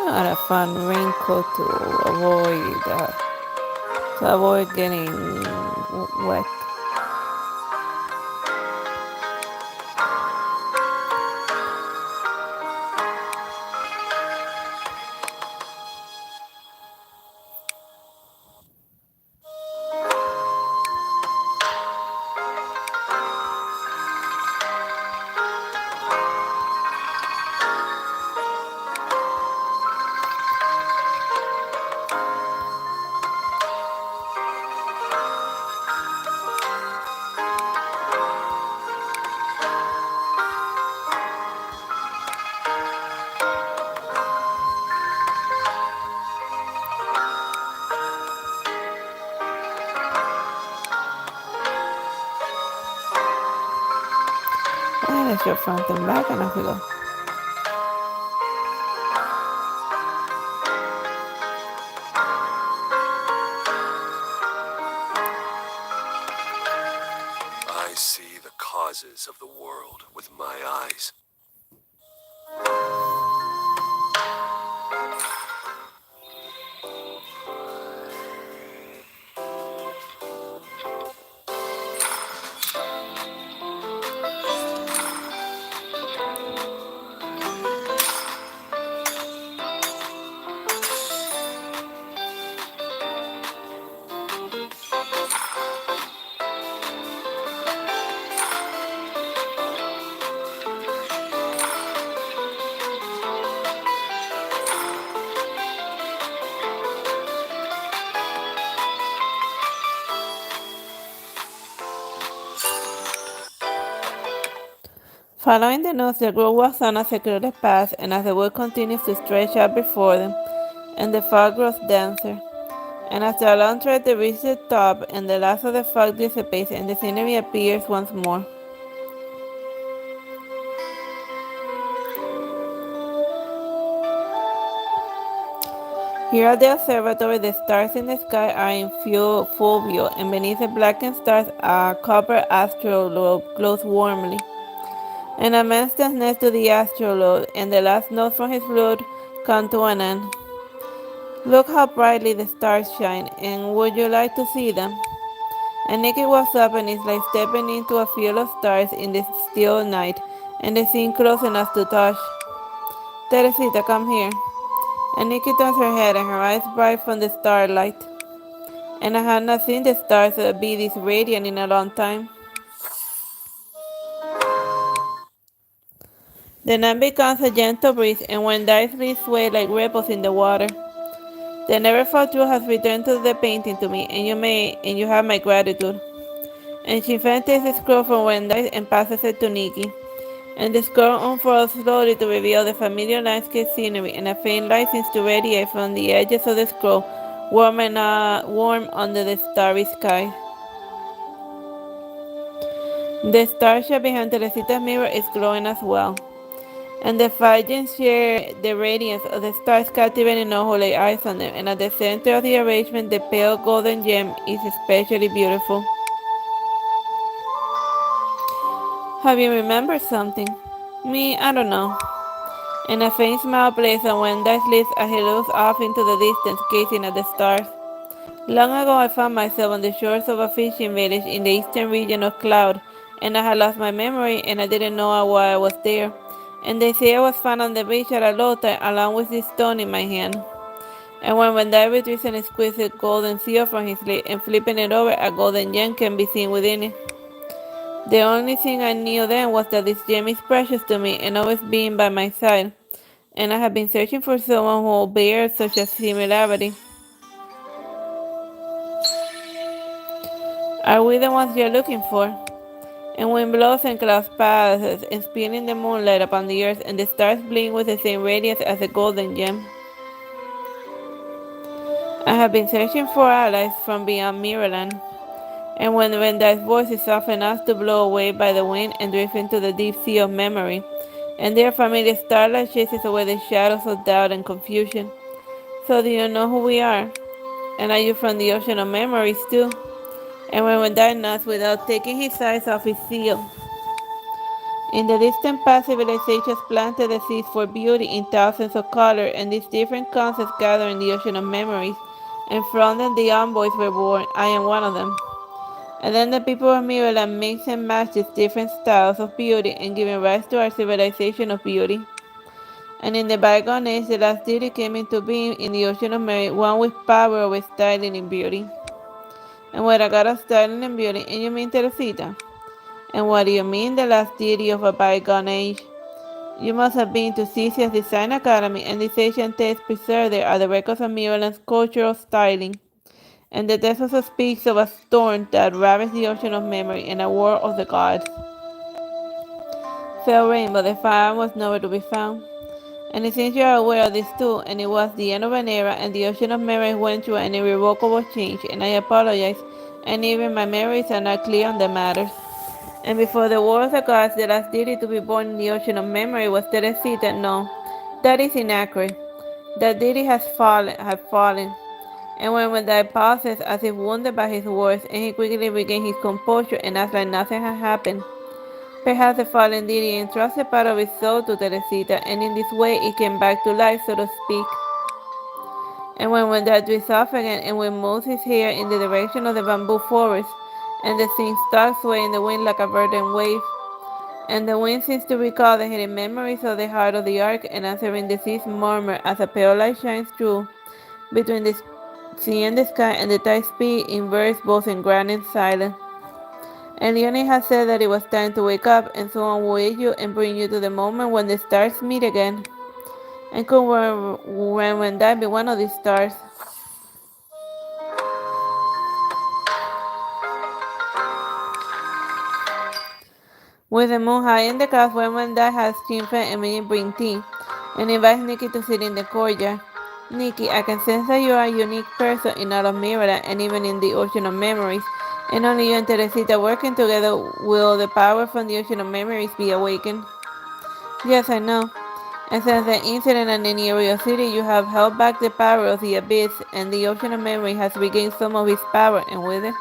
Not a fun raincoat to avoid getting wet. That's your front and back, and I feel. I see the causes of the world with my eyes. Following the notes, the group walks on a secluded path, and as the wood continues to stretch out before them, and the fog grows denser, and after a long trek they reach the top, and the last of the fog dissipates, and the scenery appears once more. Here at the observatory, the stars in the sky are in full view, and beneath the blackened stars, a copper astrolabe glows warmly. And a man stands next to the astrolabe, and the last note from his flute come to an end. Look how brightly the stars shine, and would you like to see them? And Nikki walks up and is like stepping into a field of stars in the still night, and they seem close enough to touch. Teresita, come here. And Nikki turns her head, and her eyes bright from the starlight. And I had not seen the stars be this radiant in a long time. The night becomes a gentle breeze, and when dice leaves sway like ripples in the water. The Neverfall truth has returned to the painting to me, and you have my gratitude. And Shinfen takes the scroll from Wendice and passes it to Nikki. And the scroll unfurls slowly to reveal the familiar landscape scenery, and a faint light seems to radiate from the edges of the scroll, warm under the starry sky. The star ship behind Teresita's mirror is glowing as well, and the five gems share the radiance of the stars, captivating all who lay eyes on them, and at the center of the arrangement the pale golden gem is especially beautiful. Have you remembered something? Me, I don't know. And a faint smile plays on Wendy's lips as he looks off into the distance, gazing at the stars. Long ago I found myself on the shores of a fishing village in the eastern region of Cloud, and I had lost my memory and I didn't know why I was there. And they say I was found on the beach at a low tide along with this stone in my hand. And when Wendy retrieves an exquisite golden seal from his lip and flipping it over, a golden gem can be seen within it. The only thing I knew then was that this gem is precious to me and always being by my side, and I have been searching for someone who bears such a similarity. Are we the ones you're looking for? And wind blows and clouds passes and spinning the moonlight upon the earth, and the stars blink with the same radiance as the golden gem. I have been searching for allies from beyond Mirrorland. And when Venda's voice is soft enough to blow away by the wind and drift into the deep sea of memory, and their familiar starlight chases away the shadows of doubt and confusion. So do you know who we are? And are you from the ocean of memories too? And when Vendai nods without taking his eyes off his seal. In the distant past, civilizations planted the seeds for beauty in thousands of colors, and these different concepts gather in the ocean of memories, and from them the envoys were born. I am one of them. And then the people of Mirrorland mix and match these different styles of beauty and giving rise to our civilization of beauty. And in the bygone age, the last deity came into being in the ocean of memory, one with power over styling and beauty. And what a god of styling and beauty, and you mean Teresita? And what do you mean the last deity of a bygone age? You must have been to Cecia's Design Academy, and these ancient texts preserved there are the records of Mirrorland's cultural styling. And the text also speaks of a storm that ravaged the ocean of memory and a war of the gods. Fell rain, but the fire was nowhere to be found. And it seems you are aware of this too, and it was the end of an era, and the ocean of memory went through an irrevocable change, and I apologize, and even my memories are not clear on the matters. And before the war of the gods, the last deity to be born in the ocean of memory was Teresita. No, that is inaccurate. That deity had fallen. And when that pauses, as if wounded by his words, and he quickly regained his composure and acts like nothing had happened. Perhaps the fallen deity entrusted part of his soul to Teresita, and in this way it came back to life, so to speak. And when that drifts off again, and when moves his hair in the direction of the bamboo forest, and the thing starts swaying in the wind like a verdant wave, and the wind seems to recall the hidden memories of the heart of the ark, and answering the sea's murmur as a pale light shines through between the sea and the sky, and the tide speed in verse both in grand and silent. And Leonie has said that it was time to wake up, and someone will wake you and bring you to the moment when the stars meet again. And could when that be one of these stars? With the moon high in the clouds, when that has Chinfe and me bring tea, and invites Nikki to sit in the courtyard. Nikki, I can sense that you are a unique person in all of Mirrorland and even in the ocean of memories, and only you and Teresita working together will the power from the ocean of memories be awakened. Yes, I know. And since the incident at Nenerio City, you have held back the power of the abyss, and the ocean of memory has regained some of its power, and with it,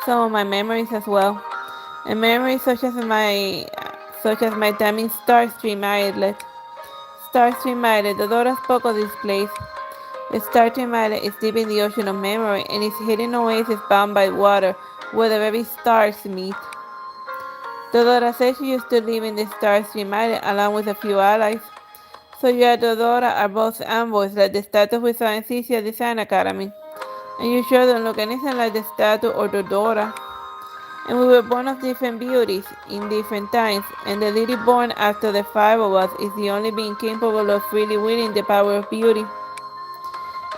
some of my memories as well. And memories such as my such as my time in Starstream Islet. Starstream Islet, Dodora's poco displays. Starstream Islet is deep in the ocean of memory and is hidden oasis bound by water where the very stars meet. Dodora says she used to live in the Starstream Islet along with a few allies. So you and Dodora are both envoys like the statue we saw in Cisia Design Academy. And you sure don't look anything like the statue or Dodora. And we were born of different beauties in different times, and the lady born after the five of us is the only being capable of freely winning the power of beauty.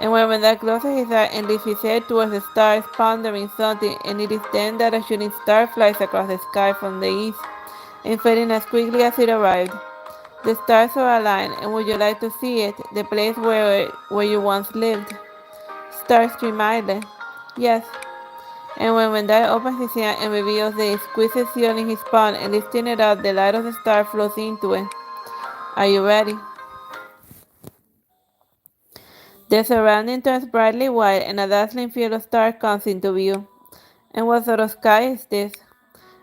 And when that closes his eye and lifts his head towards the stars, pondering something, and it is then that a shooting star flies across the sky from the east, and fading as quickly as it arrived. The stars are aligned, and would you like to see it, the place where you once lived? Starstream Island. Yes. And when Wendell opens his hand and reveals the exquisite seal in his palm and lifting it up, the light of the star flows into it. Are you ready? The surrounding turns brightly white and a dazzling field of stars comes into view. And what sort of sky is this?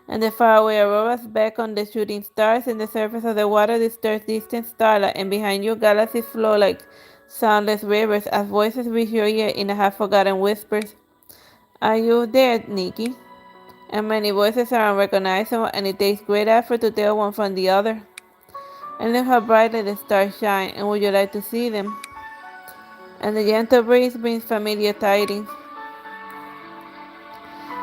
And the faraway auroras beckon the shooting stars, and the surface of the water disturbs distant starlight, and behind you galaxies flow like soundless rivers as voices reach your ear in a half-forgotten whispers. Are you there, Nikki? And many voices are unrecognizable, and it takes great effort to tell one from the other. And look how brightly the stars shine, and would you like to see them? And the gentle breeze brings familiar tidings.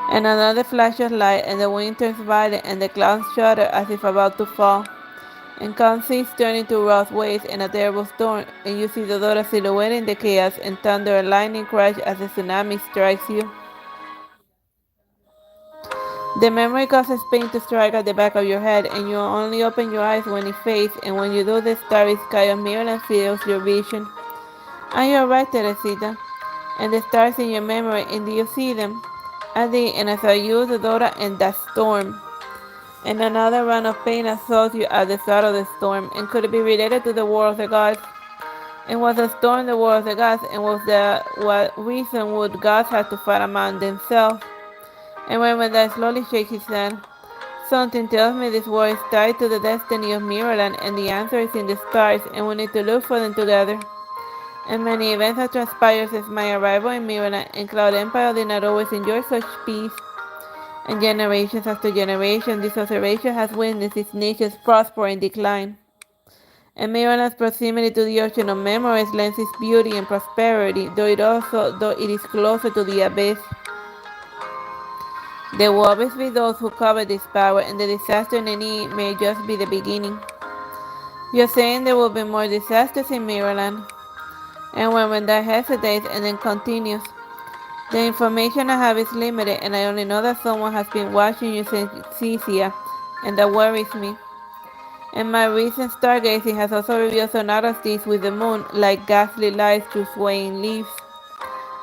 And another flash of light, and the wind turns violent, and the clouds shudder as if about to fall. And calm seas turn into rough waves and a terrible storm, and you see the Dora silhouette in the chaos, and thunder and lightning crash as the tsunami strikes you. The memory causes pain to strike at the back of your head, and you only open your eyes when it fades, and when you do, the starry sky of Maryland fills your vision. And you're right, Teresita. And the stars in your memory, and do you see them? I did, and I saw you, Dora, and that storm. And another run of pain assaults you at the start of the storm, and could it be related to the war of the gods? And was the storm the war of the gods, and what reason would gods have to fight among themselves? And when I slowly shake his hand, something tells me this war is tied to the destiny of Mirrorland, and the answer is in the stars, and we need to look for them together. And many events have transpired since my arrival in Mirrorland, and Cloud Empire did not always enjoy such peace. And generations after generation, this observation has witnessed its nations prosper and decline. And Mirrorland's proximity to the ocean of memories lends its beauty and prosperity, though it is closer to the abyss. There will always be those who covet this power, and the disaster in it may just be the beginning. You're saying there will be more disasters in Mirrorland? And when that hesitates and then continues, the information I have is limited, and I only know that someone has been watching you since Cisia, and that worries me. And my recent stargazing has also revealed some oddities with the moon, like ghastly lights through swaying leaves.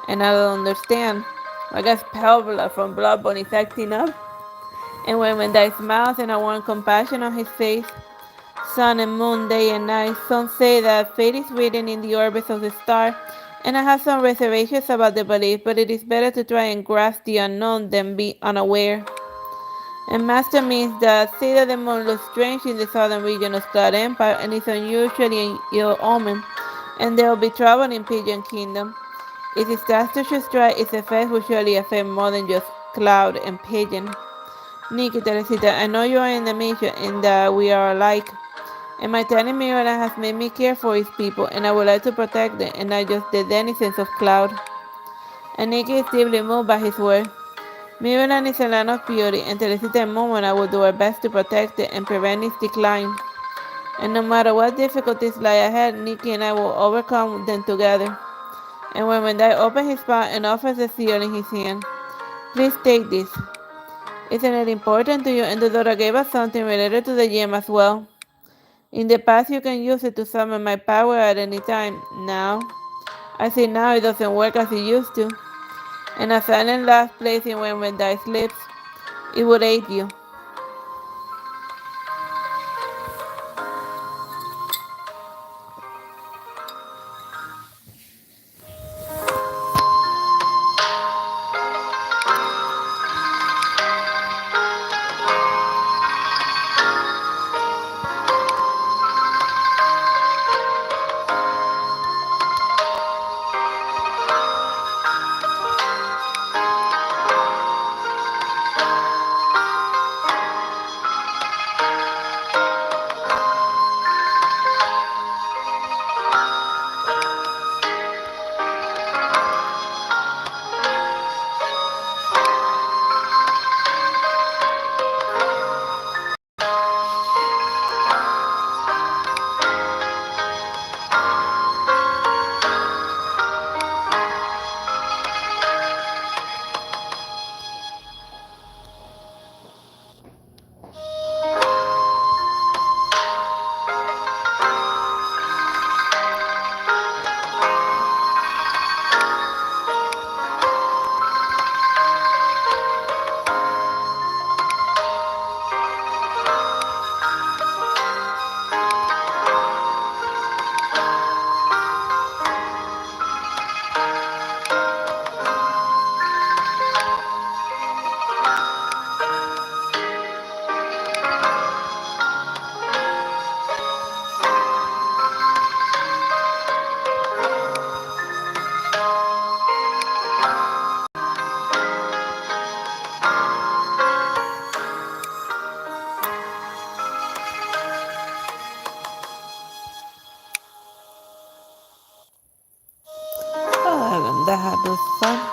And I don't understand. I guess Pelbula from Bloodborne is acting up. And when there smiles and a warm compassion on his face, sun and moon, day and night, some say that fate is written in the orbits of the star, and I have some reservations about the belief, but it is better to try and grasp the unknown than be unaware. And master means that say that the moon looks strange in the southern region of Cloud Empire and is unusually an ill omen, and there will be trouble in Pigeon Kingdom. If disaster should strike, its effects will surely affect more than just Cloud and Pigeon. Nikki, Teresita, I know you are in the mission and that we are alike. And my tiny Mirrorland has made me care for its people, and I would like to protect them, and not just the denizens of Cloud. And Nikki is deeply moved by his word. Mirrorland is a land of beauty, and Teresita and Momona will do our best to protect it and prevent its decline. And no matter what difficulties lie ahead, Nikki and I will overcome them together. And when I open his palm and offers the seal in his hand, please take this. Isn't it important to you? And the Dora gave us something related to the gem as well. In the past, you can use it to summon my power at any time. Now, I see now it doesn't work as it used to. And a silent laugh plays in when Dice lips. It would aid you. Those fun.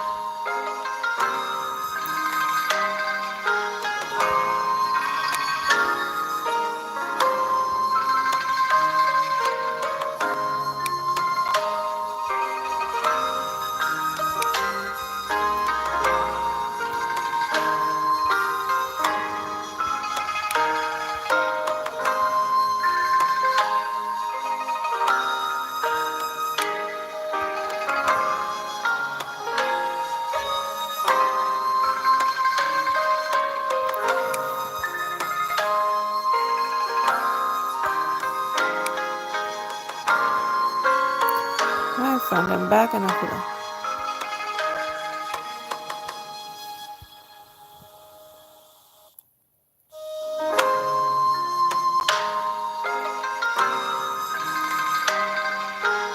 I found them back in the floor.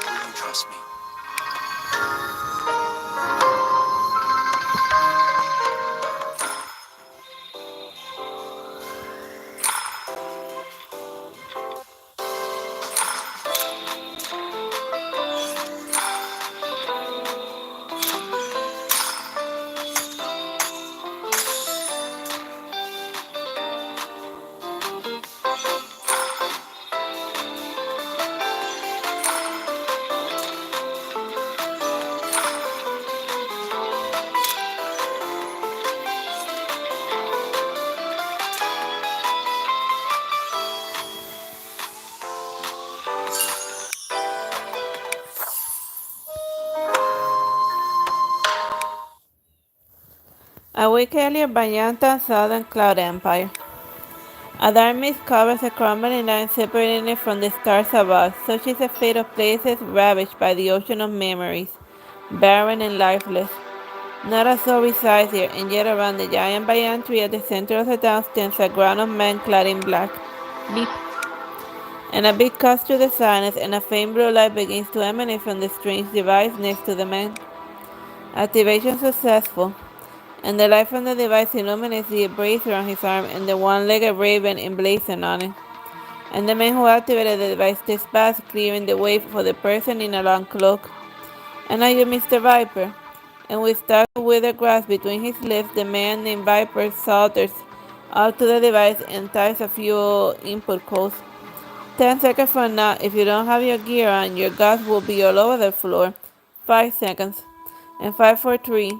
Will you trust me? A week earlier, Bayanta Southern Cloud Empire. A dark mist covers a crumbling line separating it from the stars above. Such is the fate of places ravaged by the ocean of memories, barren and lifeless. Not a soul resides here, and yet around the giant banyan tree at the center of the town stands a ground of men clad in black. Beep. And a beat cuts through the silence, and a faint blue light begins to emanate from the strange device next to the man. Activation successful, and the light from the device illuminates the bracer on his arm and the one-legged raven emblazoned on it. And the man who activated the device steps past, clearing the way for the person in a long cloak. And are you Mr. Viper? And with stark withered grass between his lips, the man named Viper saunters out to the device and types a few input codes. 10 seconds from now, if you don't have your gear on, your guts will be all over the floor. 5 seconds. And 5, 4, 3.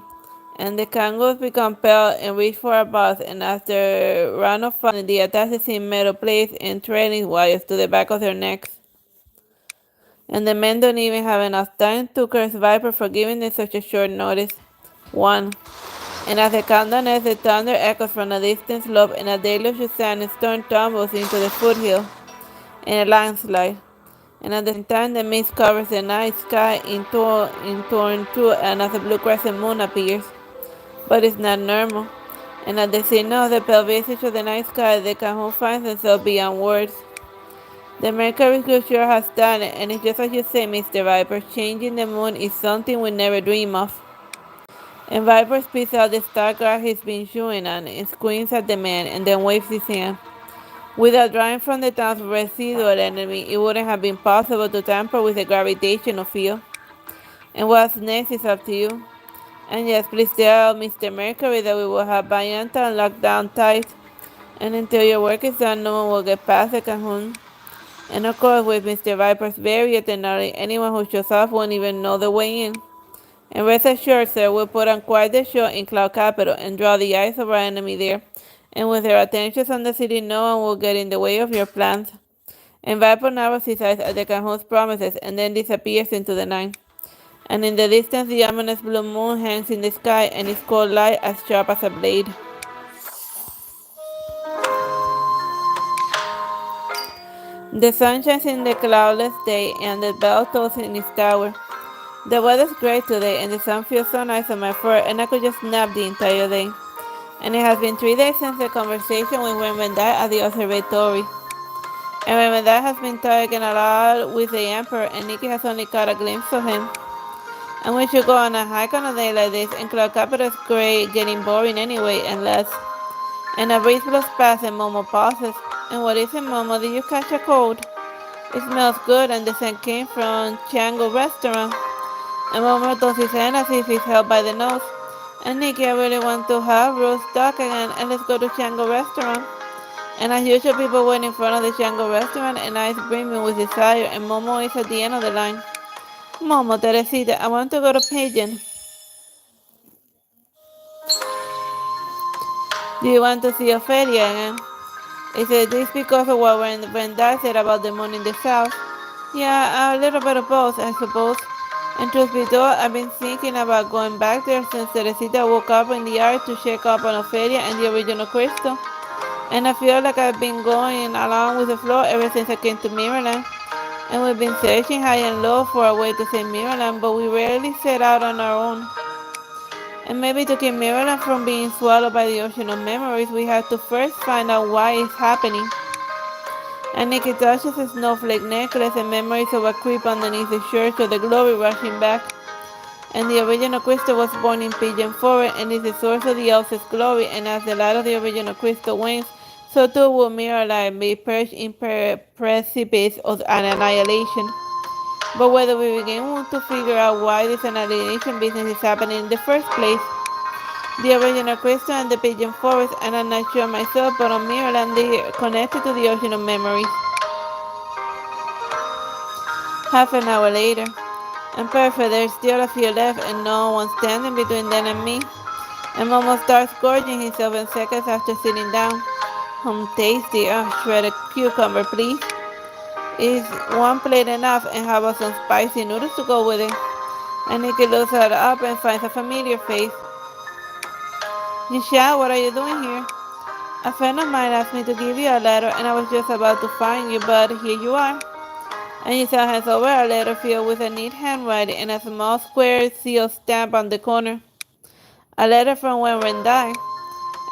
And the kangaroos become pale and reach for a bus, and after a round of fun, they attach the same metal plates and trailing wires to the back of their necks. And the men don't even have enough time to curse Viper for giving them such a short notice. 1. And as the countdown ends, the thunder echoes from a distant slope, and a deluge of sand and stone tumbles into the foothill in a landslide. And at the same time, the mist covers the night sky in torn two, and as a blue crescent moon appears. But it's not normal. And at the signal of the pale visage of the night sky, the Cajon finds himself beyond words. The Mercury sure has done it, and it's just as you say, Mr. Viper. Changing the moon is something we never dream of. And Viper spits out the stark grass he's been chewing on and squints at the man and then waves his hand. Without drawing from the town's residual enemy, it wouldn't have been possible to tamper with the gravitational field. And what's next is up to you. And yes, please tell Mr. Mercury that we will have Bayanta locked down tight. And until your work is done, no one will get past the Cajon. And of course, with Mr. Viper's barrier technology, anyone who shows up won't even know the way in. And rest assured, sir, we'll put on quite the show in Cloud Capital and draw the eyes of our enemy there. And with their attentions on the city, no one will get in the way of your plans. And Viper narrows his eyes at the Cajon's promises and then disappears into the night. And in the distance, the ominous blue moon hangs in the sky, and its cold light as sharp as a blade. The sun shines in the cloudless day, and the bell tolls in its tower. The weather's great today, and the sun feels so nice on my fur, and I could just nap the entire day. And it has been 3 days since the conversation with Remendai at the observatory. And Remendai has been talking a lot with the Emperor, and Nikki has only caught a glimpse of him. And we should go on a hike on a day like this, and Cloud Capital is great, getting boring anyway, and less. And a breeze blows past, and Momo pauses. And what is it, Momo? Did you catch a cold? It smells good, and the scent came from Chango restaurant. And Momo does his hand as if he's held by the nose. And Nikki, I really want to have roast duck again, and let's go to Chango restaurant. And as usual, people wait in front of the Chango restaurant, and eyes brimming with desire, and Momo is at the end of the line. Momo, Teresita, I want to go to Pigeon. Do you want to see Ophelia again? Is it this because of what Brenda said about the moon in the south? Yeah, a little bit of both, I suppose. And truth be told, I've been thinking about going back there since Teresita woke up in the art to check up on Ophelia and the original crystal. And I feel like I've been going along with the flow ever since I came to Mirrorland. And we've been searching high and low for a way to save Mirrorland, but we rarely set out on our own. And maybe to keep Mirrorland from being swallowed by the ocean of memories, we have to first find out why it's happening. And Nikki touches a snowflake necklace, and memories of a creep underneath the church of the glory rushing back. And the original crystal was born in Pigeon Forest and is the source of the else's glory, and as the light of the original crystal wanes, so too will Mirrorland be perched in precipice of an annihilation. But whether we begin to figure out why this annihilation business is happening in the first place, the original crystal and the Pigeon Forest, and I'm not sure myself, but on Mirrorland they are connected to the ocean of memories. Half an hour later, and perfect, there's still a few left, and no one standing between them and me. And Momo starts gorging himself in seconds after sitting down. Tasty, shredded cucumber, please. Is one plate enough, and how about some spicy noodles to go with it? And Nikki looks her up and finds a familiar face. Nisha, what are you doing here? A friend of mine asked me to give you a letter, and I was just about to find you, but here you are. And Giselle hands over a letter filled with a neat handwriting and a small square seal stamp on the corner. A letter from when Ren died,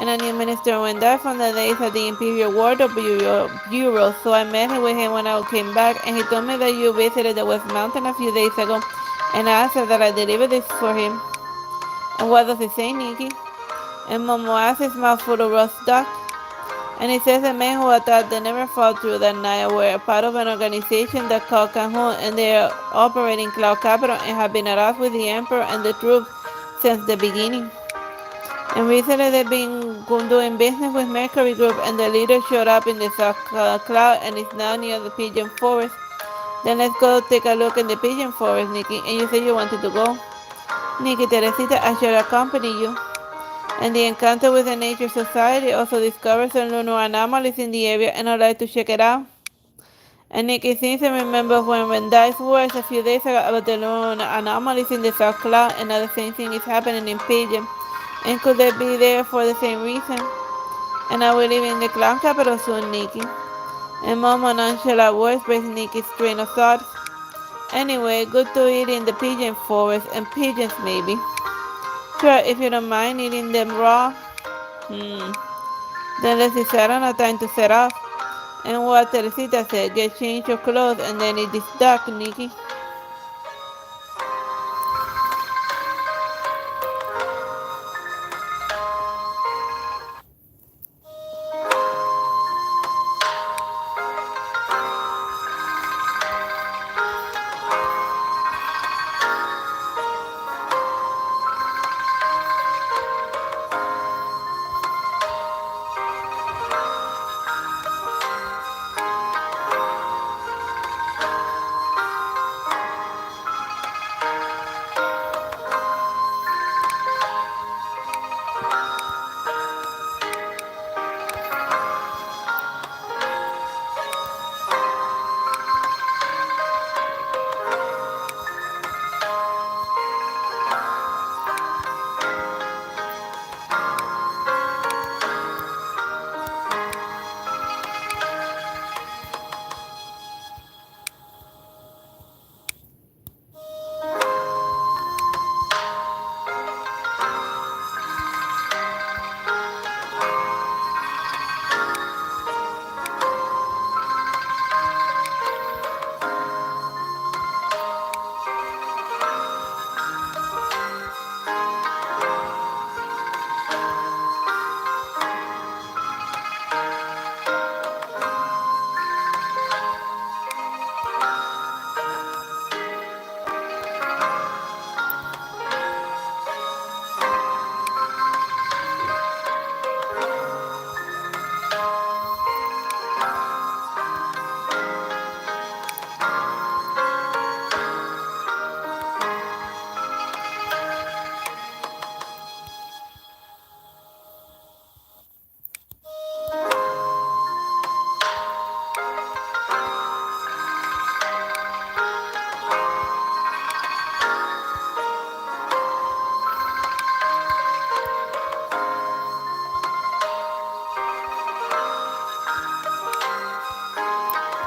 and a new minister Ren died from the days at the Imperial Wardrobe Bureau, so I met with him when I came back, and he told me that you visited the West Mountain a few days ago, and asked that I deliver this for him. And what does it say, Nikki? And Momo asked his mouth full of roast duck. And it says the men who attacked the Neverfall through that night were part of an organization that called Cajon, and they are operating Cloud Capital and have been at odds with the Emperor and the Troupe since the beginning. And recently they've been doing business with Mercury Group, and the leader showed up in the South Cloud and is now near the Pigeon Forest. Then let's go take a look in the Pigeon Forest, Nikki. And you said you wanted to go. Nikki, Teresita, I shall accompany you. And the Encounter with the Nature Society also discovered some lunar anomalies in the area, and I'd like to check it out. And Nikki seems to remember when Rendai's words a few days ago about the lunar anomalies in the South Cloud, and now the same thing is happening in Pigeon. And could they be there for the same reason? And I will live in the Cloud Capital soon, Nikki. And Momo nonchalant words breaks Nikki's train of thoughts. Anyway, good to eat in the Pigeon Forest, and pigeons maybe. Sure, if you don't mind eating them raw. Then let's decide on a time to set off. And what Teresita said, get change your clothes and then eat this duck, Nikki.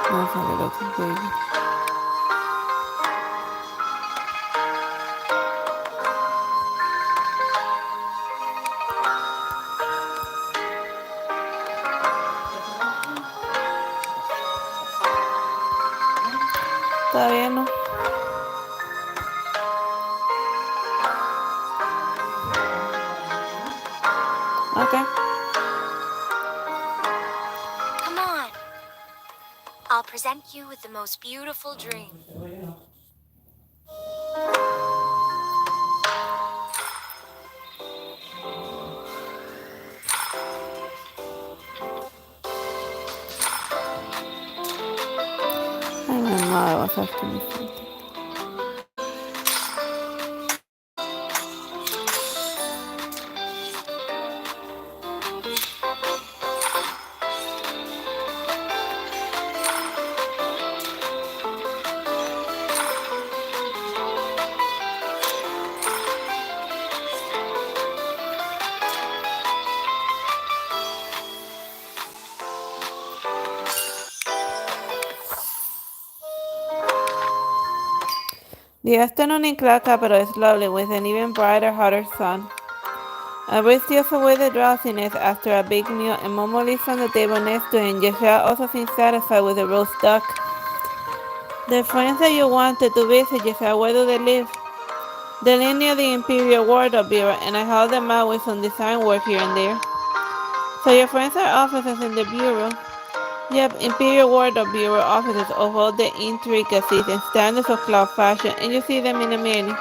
Vamos a ver otros baby. Todavía no. Okay. Come on. I'll present you with the most beautiful dream. Ay, mi madre, vas a hacer mi frente. The afternoon in Cloud Capital is lovely with an even brighter, hotter sun. A breeze steals away the drowsiness after a big meal, and Momo lives on the table next to him. Yeshua also seems satisfied with the roast duck. The friends that you wanted to visit, Yeshua, where do they live? They live near the Imperial Wardrobe Bureau, and I help them out with some design work here and there. So your friends are officers in the Bureau? Yep, Imperial Wardrobe Bureau officers of all the intricacies and standards of cloud fashion, and you see them in a minute.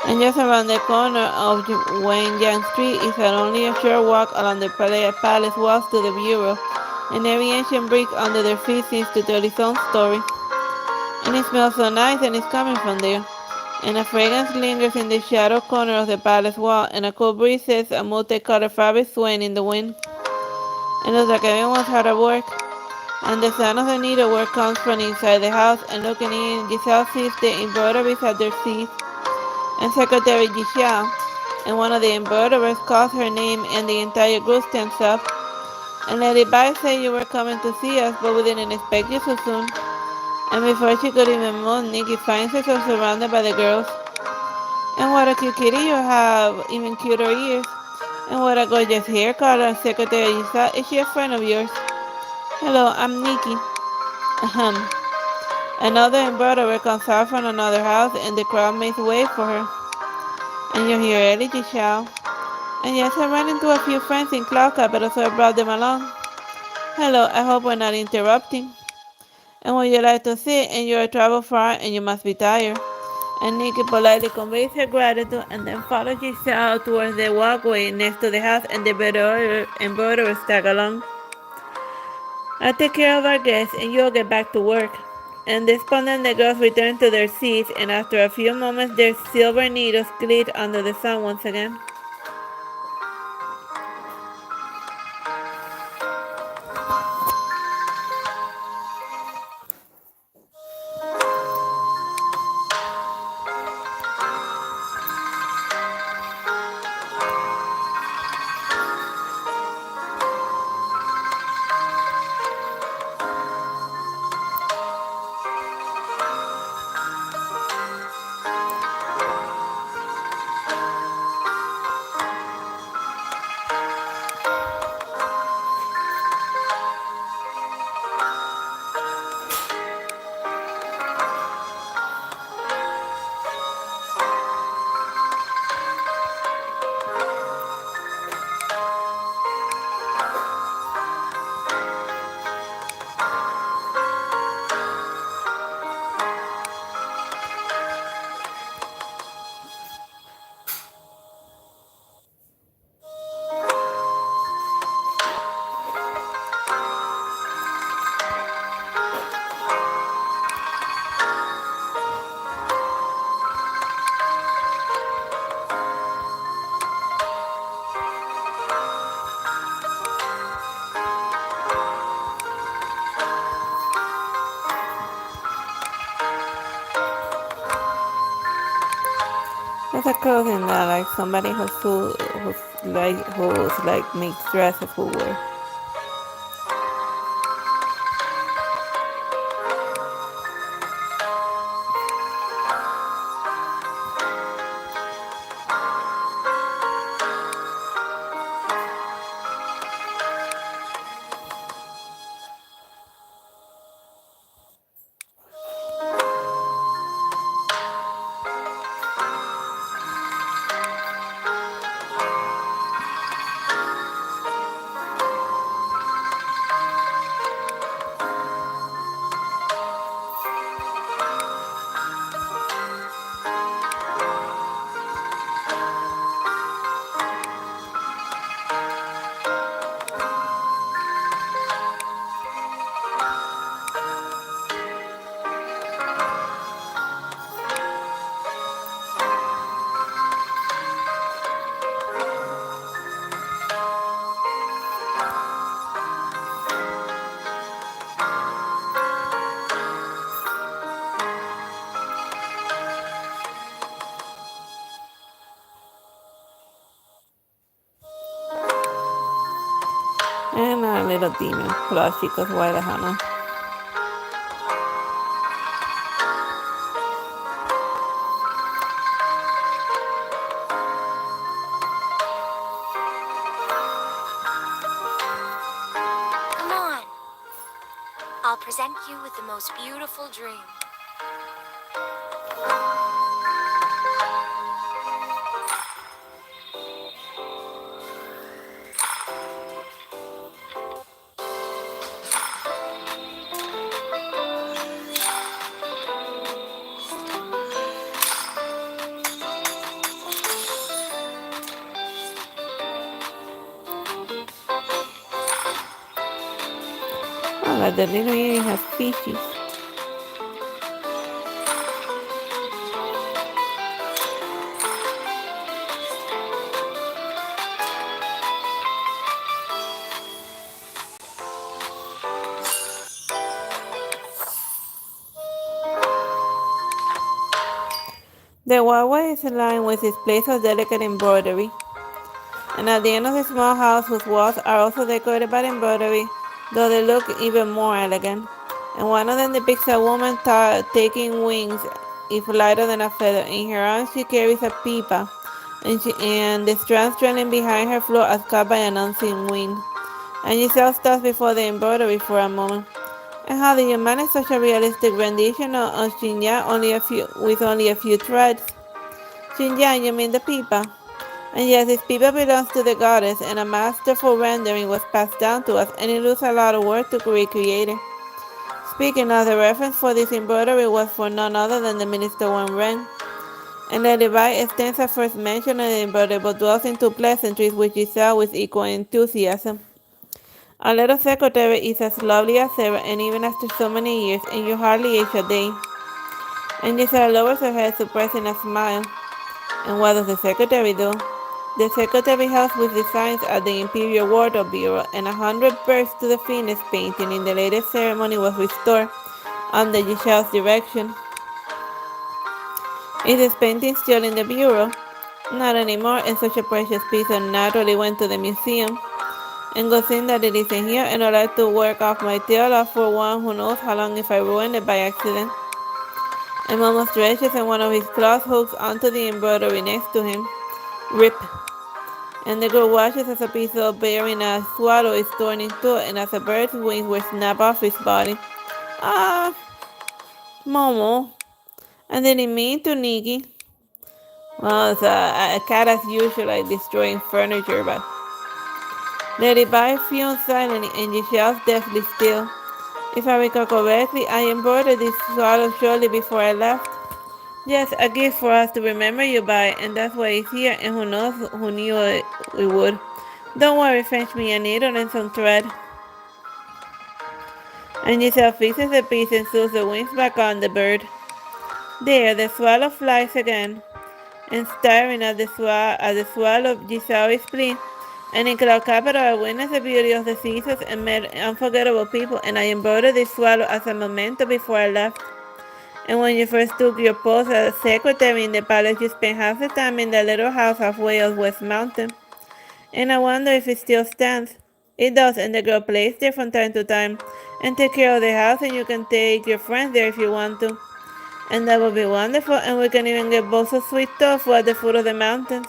And just around the corner of Wenyan Street is only a short walk along the palace walls to the Bureau, and every ancient brick under their feet seems to tell its own story. And it smells so nice, and it's coming from there. And a fragrance lingers in the shadow corner of the palace wall, and a cool breeze sets a multicolored fabric swaying in the wind. It looks like everyone's hard at work. And the sound of the needlework comes from inside the house, and looking in, Giselle sees the embroideries at their feet, and Secretary Giselle, and one of the embroiderers calls her name, and the entire group stands up. And Lady Bye said you were coming to see us, but we didn't expect you so soon. And before she could even move, Nikki finds herself surrounded by the girls. And what a cute kitty you have, even cuter ears. And what a gorgeous hair color, Secretary Giselle. Is she a friend of yours? Hello, I'm Nikki. Ahem. Another embroiderer comes out from another house, and the crowd makes way for her. And you're here early, Giselle. And yes, I ran into a few friends in Cloud Capital, so I brought them along. Hello, I hope we're not interrupting. And would you like to sit? And you're travel far, and you must be tired. And Nikki politely conveys her gratitude, and then follows Giselle towards the walkway next to the house, and the embroiderers tag along. I'll take care of our guests, and you'll get back to work. And despondent, the girls return to their seats, and after a few moments, their silver needles glint under the sun once again. There's a clothing that like somebody who's like makes dresses who wear. And our little demon plushie, because why the hell not? Come on. I'll present you with the most beautiful dream. Oh, like the little alien has species. The walkway is lined with displays of delicate embroidery, and at the end of the small house whose walls are also decorated by embroidery, though they look even more elegant. And one of them depicts a woman taking wings, if lighter than a feather. In her arms she carries a pipa, and the strands trailing behind her float as caught by an unseen wind. And Giselle stops before the embroidery for a moment. And how did you manage such a realistic rendition of Shinya with only a few threads? Shinya, you mean the pipa? And yes, this pipa belongs to the goddess, and a masterful rendering was passed down to us, and it looks a lot of work to recreate it. Speaking of, the reference for this embroidery was for none other than the Minister Wan Ren. And the Levi extends a first mention of the embroidery, but dwells into pleasantries which Giselle with equal enthusiasm. Our little secretary is as lovely as ever, and even after so many years, and you hardly age a day. And Giselle lowers her head, suppressing a smile. And what does the secretary do? The secretary helps with designs at the Imperial Wardrobe Bureau, and 100 birds to the Phoenix painting in the latest ceremony was restored under Giselle's direction. Is this painting still in the bureau? Not anymore, and such a precious piece naturally went to the museum. And good thing that it isn't here, and I'd like to work off my tail off for one who knows how long if I ruin it by accident. And Momo stretches and one of his claws hooks onto the embroidery next to him. Rip. And the girl watches as a piece of bearing a swallow is torn in two, and as a bird's wings were snapped off his body. Ah, Momo. And then he mean to Nikki. Well, it's a cat as usual, like destroying furniture, but the Levi fumes silently, and Giselle deathly still. If I recall correctly, I embroidered this swallow shortly before I left. Yes, a gift for us to remember you by, and that's why it's here, and who knows who knew we would. Don't worry, fetch me a needle and some thread. And Giselle fixes the piece and sews the wings back on the bird. There, the swallow flies again. And staring at the swallow, Giselle is pleased. And in cloud capital, I witnessed the beauty of the seasons and met unforgettable people, and I embroidered this swallow as a memento before I left. And when you first took your post as secretary in the palace, you spent half the time in the little house halfway up West Mountain. And I wonder if it still stands. It does, and the girl plays there from time to time, and take care of the house, and you can take your friends there if you want to. And that would be wonderful, and we can even get bowls of sweet tofu at the foot of the mountains.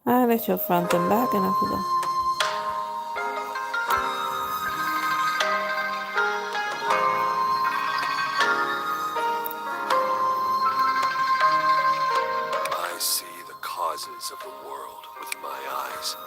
Ah, let's show front and back and I forgot. I see the causes of the world with my eyes.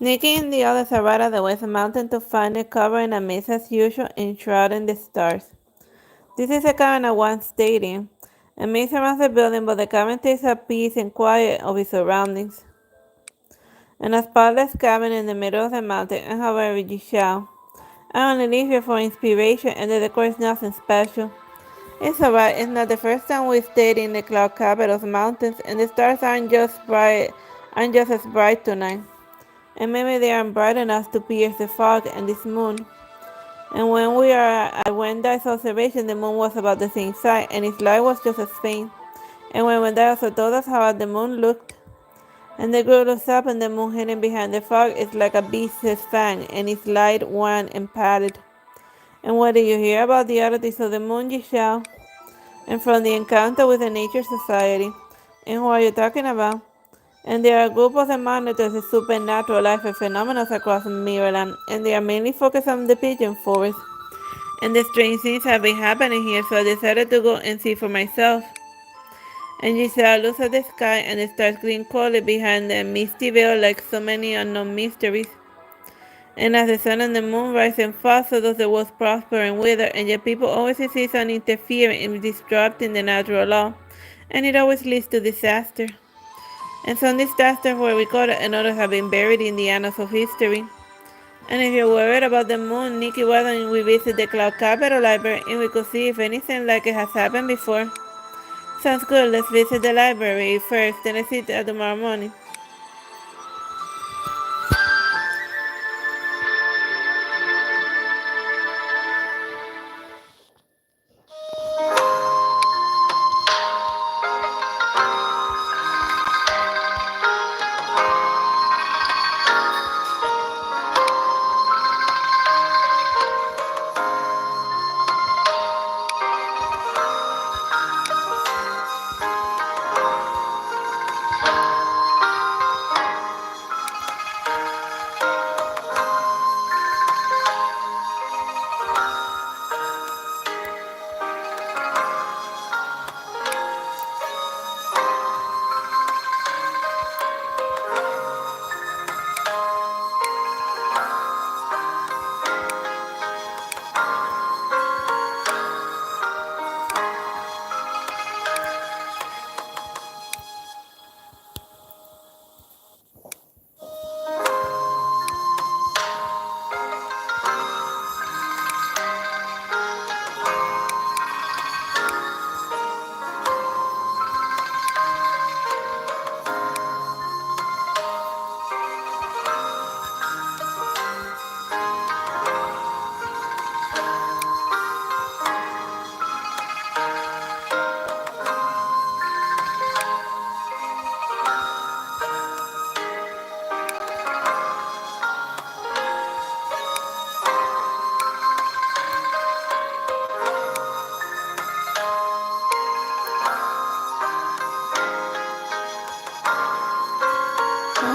Nikki and the others arrive at the West Mountain to find it covered in a mist as usual, enshrouding the stars. This is a cabin at one stadium. A mist surrounds the building, but the cabin takes up peace and quiet of its surroundings. In a spotless cabin in the middle of the mountain, and however you shall. I only live here for inspiration, and the decor is nothing special. It's alright, it's not the first time we stayed in the cloud capital of mountains, and the stars aren't just as bright tonight. And maybe they aren't bright enough to pierce the fog and this moon. And when we are at Wendy's observation, the moon was about the same size, and its light was just as faint. And when Wendy also told us how the moon looked, and the girl looks up, and the moon hidden behind the fog is like a beast's fang, and its light wan and pallid. And what did you hear about the oddities of the moon, you shall? And from the encounter with the Nature Society. And who are you talking about? And there are groups of monitors of supernatural life and phenomena across Maryland, and they are mainly focused on the pigeon forest. And the strange things have been happening here, so I decided to go and see for myself. And Giselle looks at the sky, and the stars gleam coldly behind the misty veil like so many unknown mysteries. And as the sun and the moon rise and fall, so does the world prosper and wither, and yet people always insist on interfering and disrupting the natural law, and it always leads to disaster. And some disasters were recorded and others have been buried in the annals of history. And if you're worried about the moon, Nikki, why don't we visit the Cloud Capital Library and we could see if anything like it has happened before? Sounds good, let's visit the library first, then I see it tomorrow morning.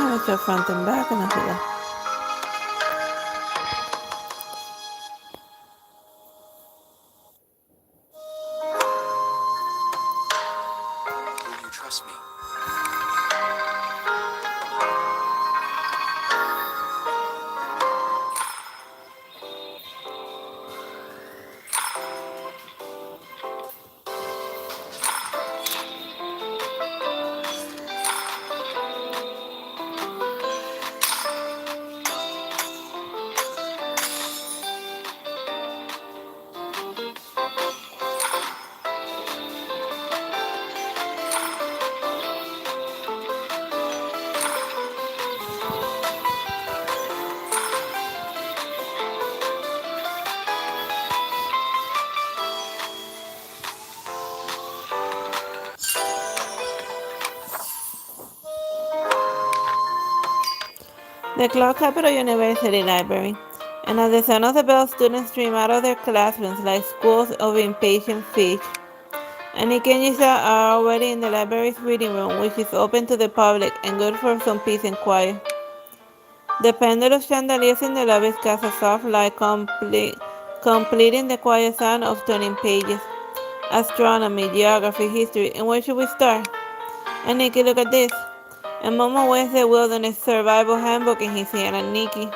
Let's go front and back and I forgot. Will you trust me? The Cloud Capital University Library. And as the sound of the bell, students stream out of their classrooms like schools of impatient fish. And Nikki and Giselle are already in the library's reading room, which is open to the public and good for some peace and quiet. The pendulum chandeliers in the lobby cast a soft light, completing the quiet sound of turning pages. Astronomy, geography, history, and where should we start? And Nikki, look at this. And Momo wears the Wilderness Survival Handbook in his hand, and Nikki.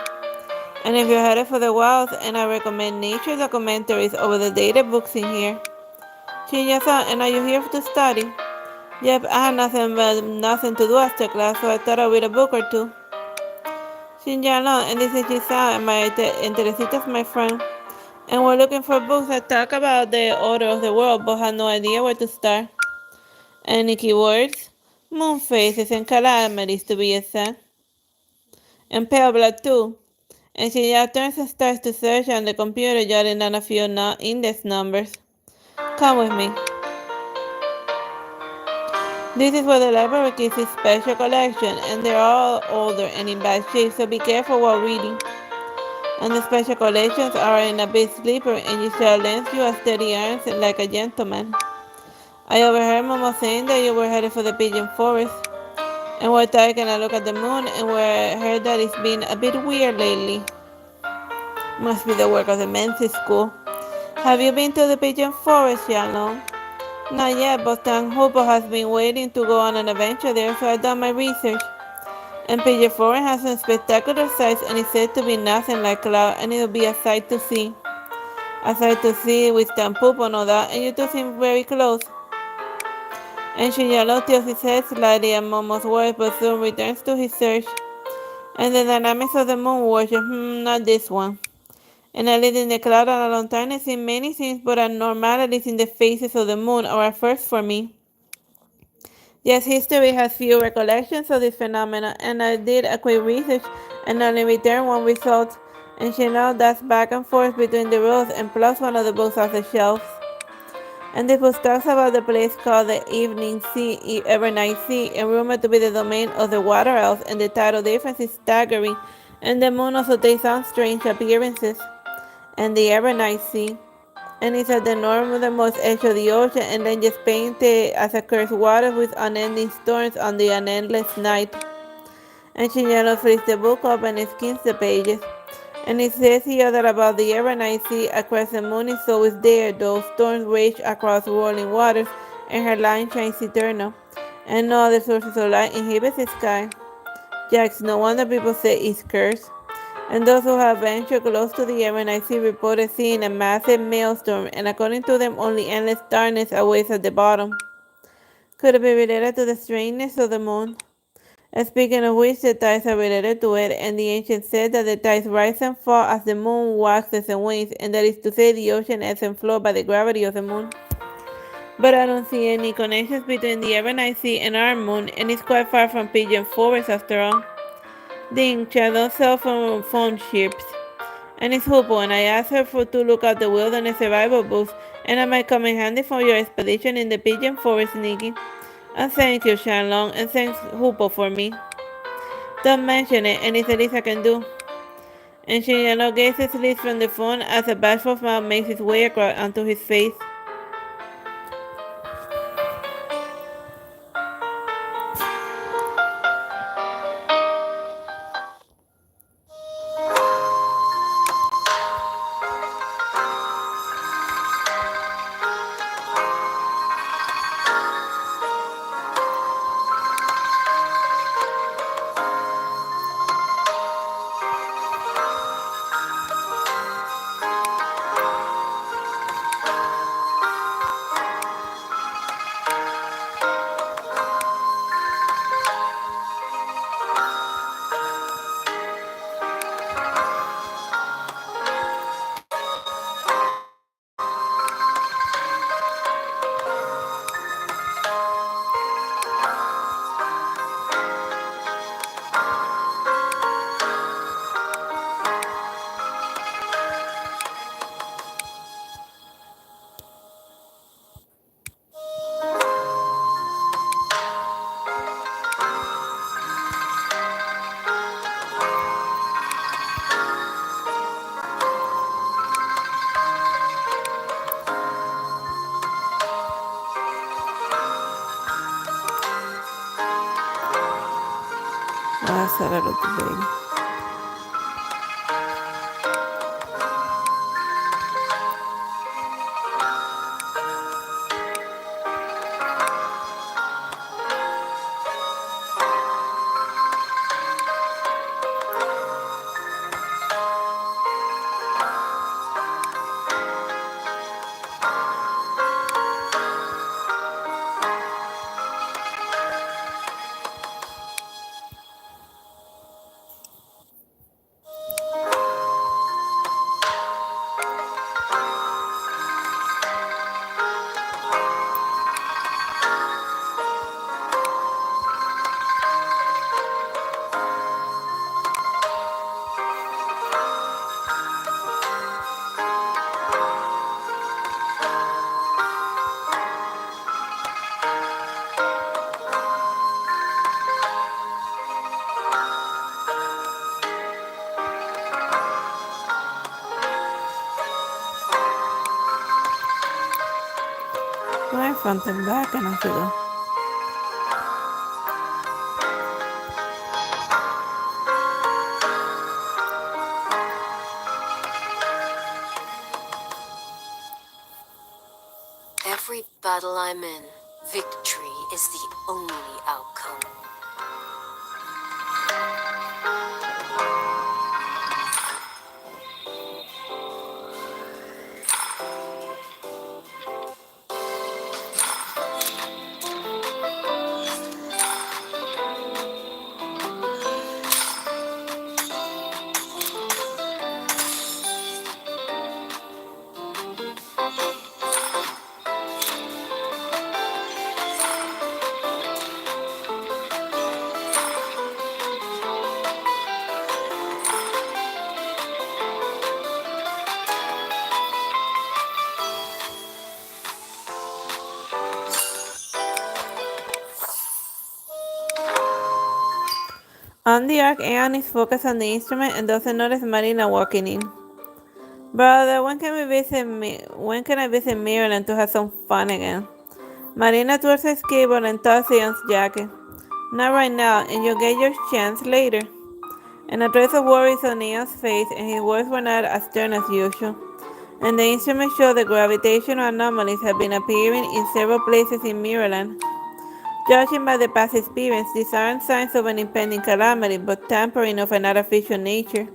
And if you're headed for the wilds, and I recommend nature documentaries over the data books in here. Chinya-san, and are you here to study? Yep, I had nothing to do after class, so I thought I'd read a book or two. Shinja-san, and this is Chisa, and my Teresita's my friend. And we're looking for books that talk about the order of the world, but have no idea where to start. Any keywords? Moon phases and calamities, to be exact. And pale blood, too. And she just turns and starts to search on the computer, jotting down a few index numbers. Come with me. This is where the library keeps its special collection, and they're all older and in bad shape, so be careful while reading. And the special collections are in a big sleeper, and you shall lend you a steady arm like a gentleman. I overheard Momo saying that you were headed for the pigeon forest, and we're taking a look at the moon, and we heard that it's been a bit weird lately. Must be the work of the men's school. Have you been to the pigeon forest, Shalom? Not yet, but Tang Hooper has been waiting to go on an adventure there, so I've done my research. And pigeon forest has some spectacular sights, and it's said to be nothing like cloud, and it'll be a sight to see. A sight to see with Tang Hooper and all that, and you two seem very close. And Shinyalo tilts his head slightly at Momo's words, but soon returns to his search. And the dynamics of the moon worship, not this one. And I lived in the cloud a long time and seen many things, but abnormalities in the faces of the moon are a first for me. Yes, history has few recollections of this phenomena, and I did a quick research and only returned one result. And she now does back and forth between the rows and plus one of the books off the shelves. And the book talks about the place called the Evening Sea, Evernight Sea, and rumored to be the domain of the water elves, and the title difference is staggering, and the moon also takes on strange appearances. And the Evernight Sea, and it's at the northernmost edge of the ocean, and then just painted as a cursed water with unending storms on the unendless night. And Shinyano flips the book up and skims the pages. And it says here that about the Evernight Sea, a crescent moon is always there, though storms rage across rolling waters, and her line shines eternal, and no other sources of light inhibits the sky. Yikes, no wonder people say it's cursed. And those who have ventured close to the Evernight Sea reported seeing a massive maelstrom, and according to them, only endless darkness awaits at the bottom. Could it be related to the strangeness of the moon? Speaking of which, the tides are related to it, and the ancients said that the tides rise and fall as the moon waxes and wanes, and that is to say, the ocean ebbs and flows by the gravity of the moon. But I don't see any connections between the Evernight Sea and our moon, and it's quite far from Pigeon Forest after all. Ding, don't sell phone ships. And it's Hoopo, and I asked her to look at the wilderness survival books, and I might come in handy for your expedition in the Pigeon Forest, Nikki. And thank you, Shanlong, and thanks Hoopo for me. Don't mention it, and it's the least I can do. And Shinyano gazes his lips from the phone as a bashful smile makes its way across onto his face. said I looked big. Right front and back and I should Every battle I'm in, victory is the only outcome. On the arc, Aeon is focused on the instrument and doesn't notice Marina walking in. Brother, when can I visit Maryland to have some fun again? Marina twirls her skateboard and tosses Aeon's jacket. Not right now, and you'll get your chance later. And a trace of worry is on Aeon's face, and his words were not as stern as usual. And the instruments show that gravitational anomalies have been appearing in several places in Maryland. Judging by the past experience, these aren't signs of an impending calamity, but tampering of an artificial nature.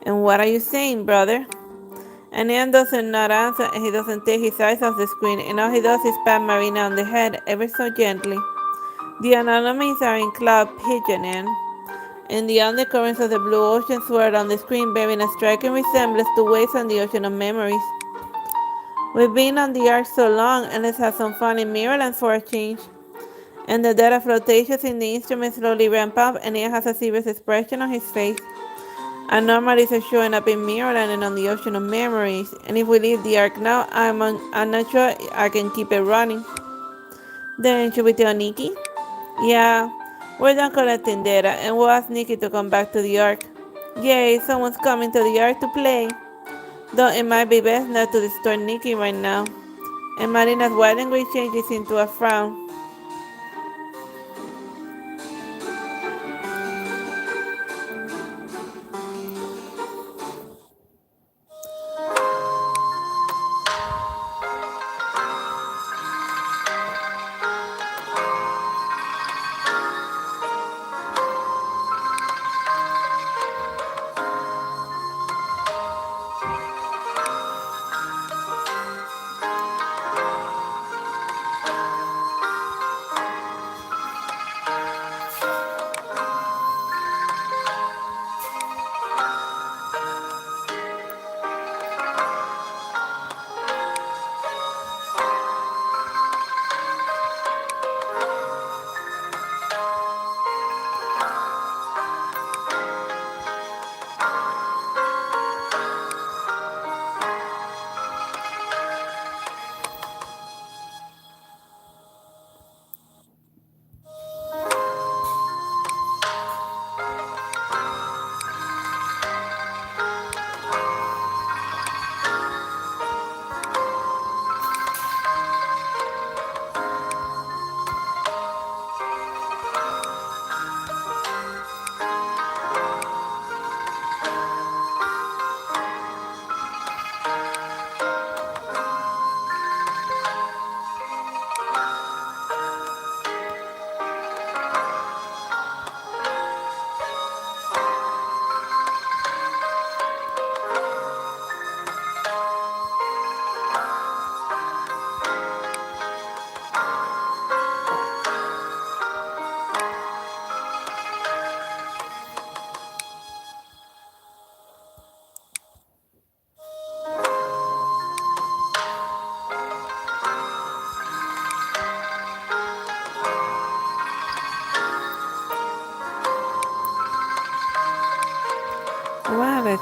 And what are you saying, brother? And Ian doesn't not answer, and he doesn't take his eyes off the screen, and all he does is pat Marina on the head ever so gently. The anomalies are in cloud pigeon, and the undercurrents of the blue ocean swirl on the screen, bearing a striking resemblance to waves on the ocean of memories. We've been on the ark so long, and let's have some fun in Maryland for a change. And the data flotations in the instrument slowly ramp up, and Ian has a serious expression on his face. Anomalies are showing up in Maryland and on the ocean of memories, and if we leave the ark now, I'm not sure I can keep it running. Then should we tell Nikki? Yeah, we're done collecting data, and we'll ask Nikki to come back to the ark. Yay, someone's coming to the ark to play. Though it might be best not to disturb Nikki right now. And Marina's white and gray changes into a frown.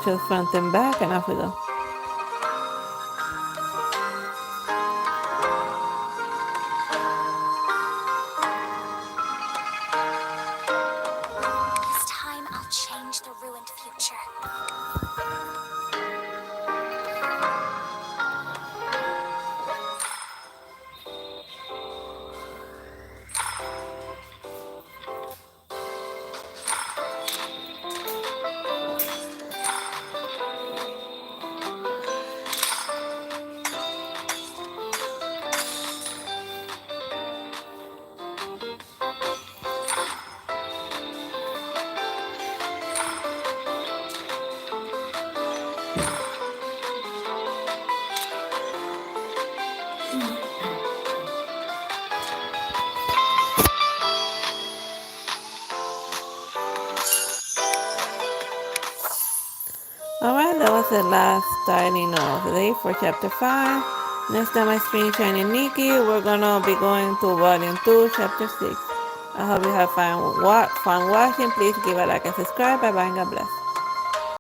pictures front and back, and off we go. This time I'll change the ruined future. Alright, that was the last starting of the day for chapter 5. Next time I screen shining Nikki, we're gonna be going to volume 2, chapter 6. I hope you have fun watching. Please give a like and subscribe. Bye bye and God bless.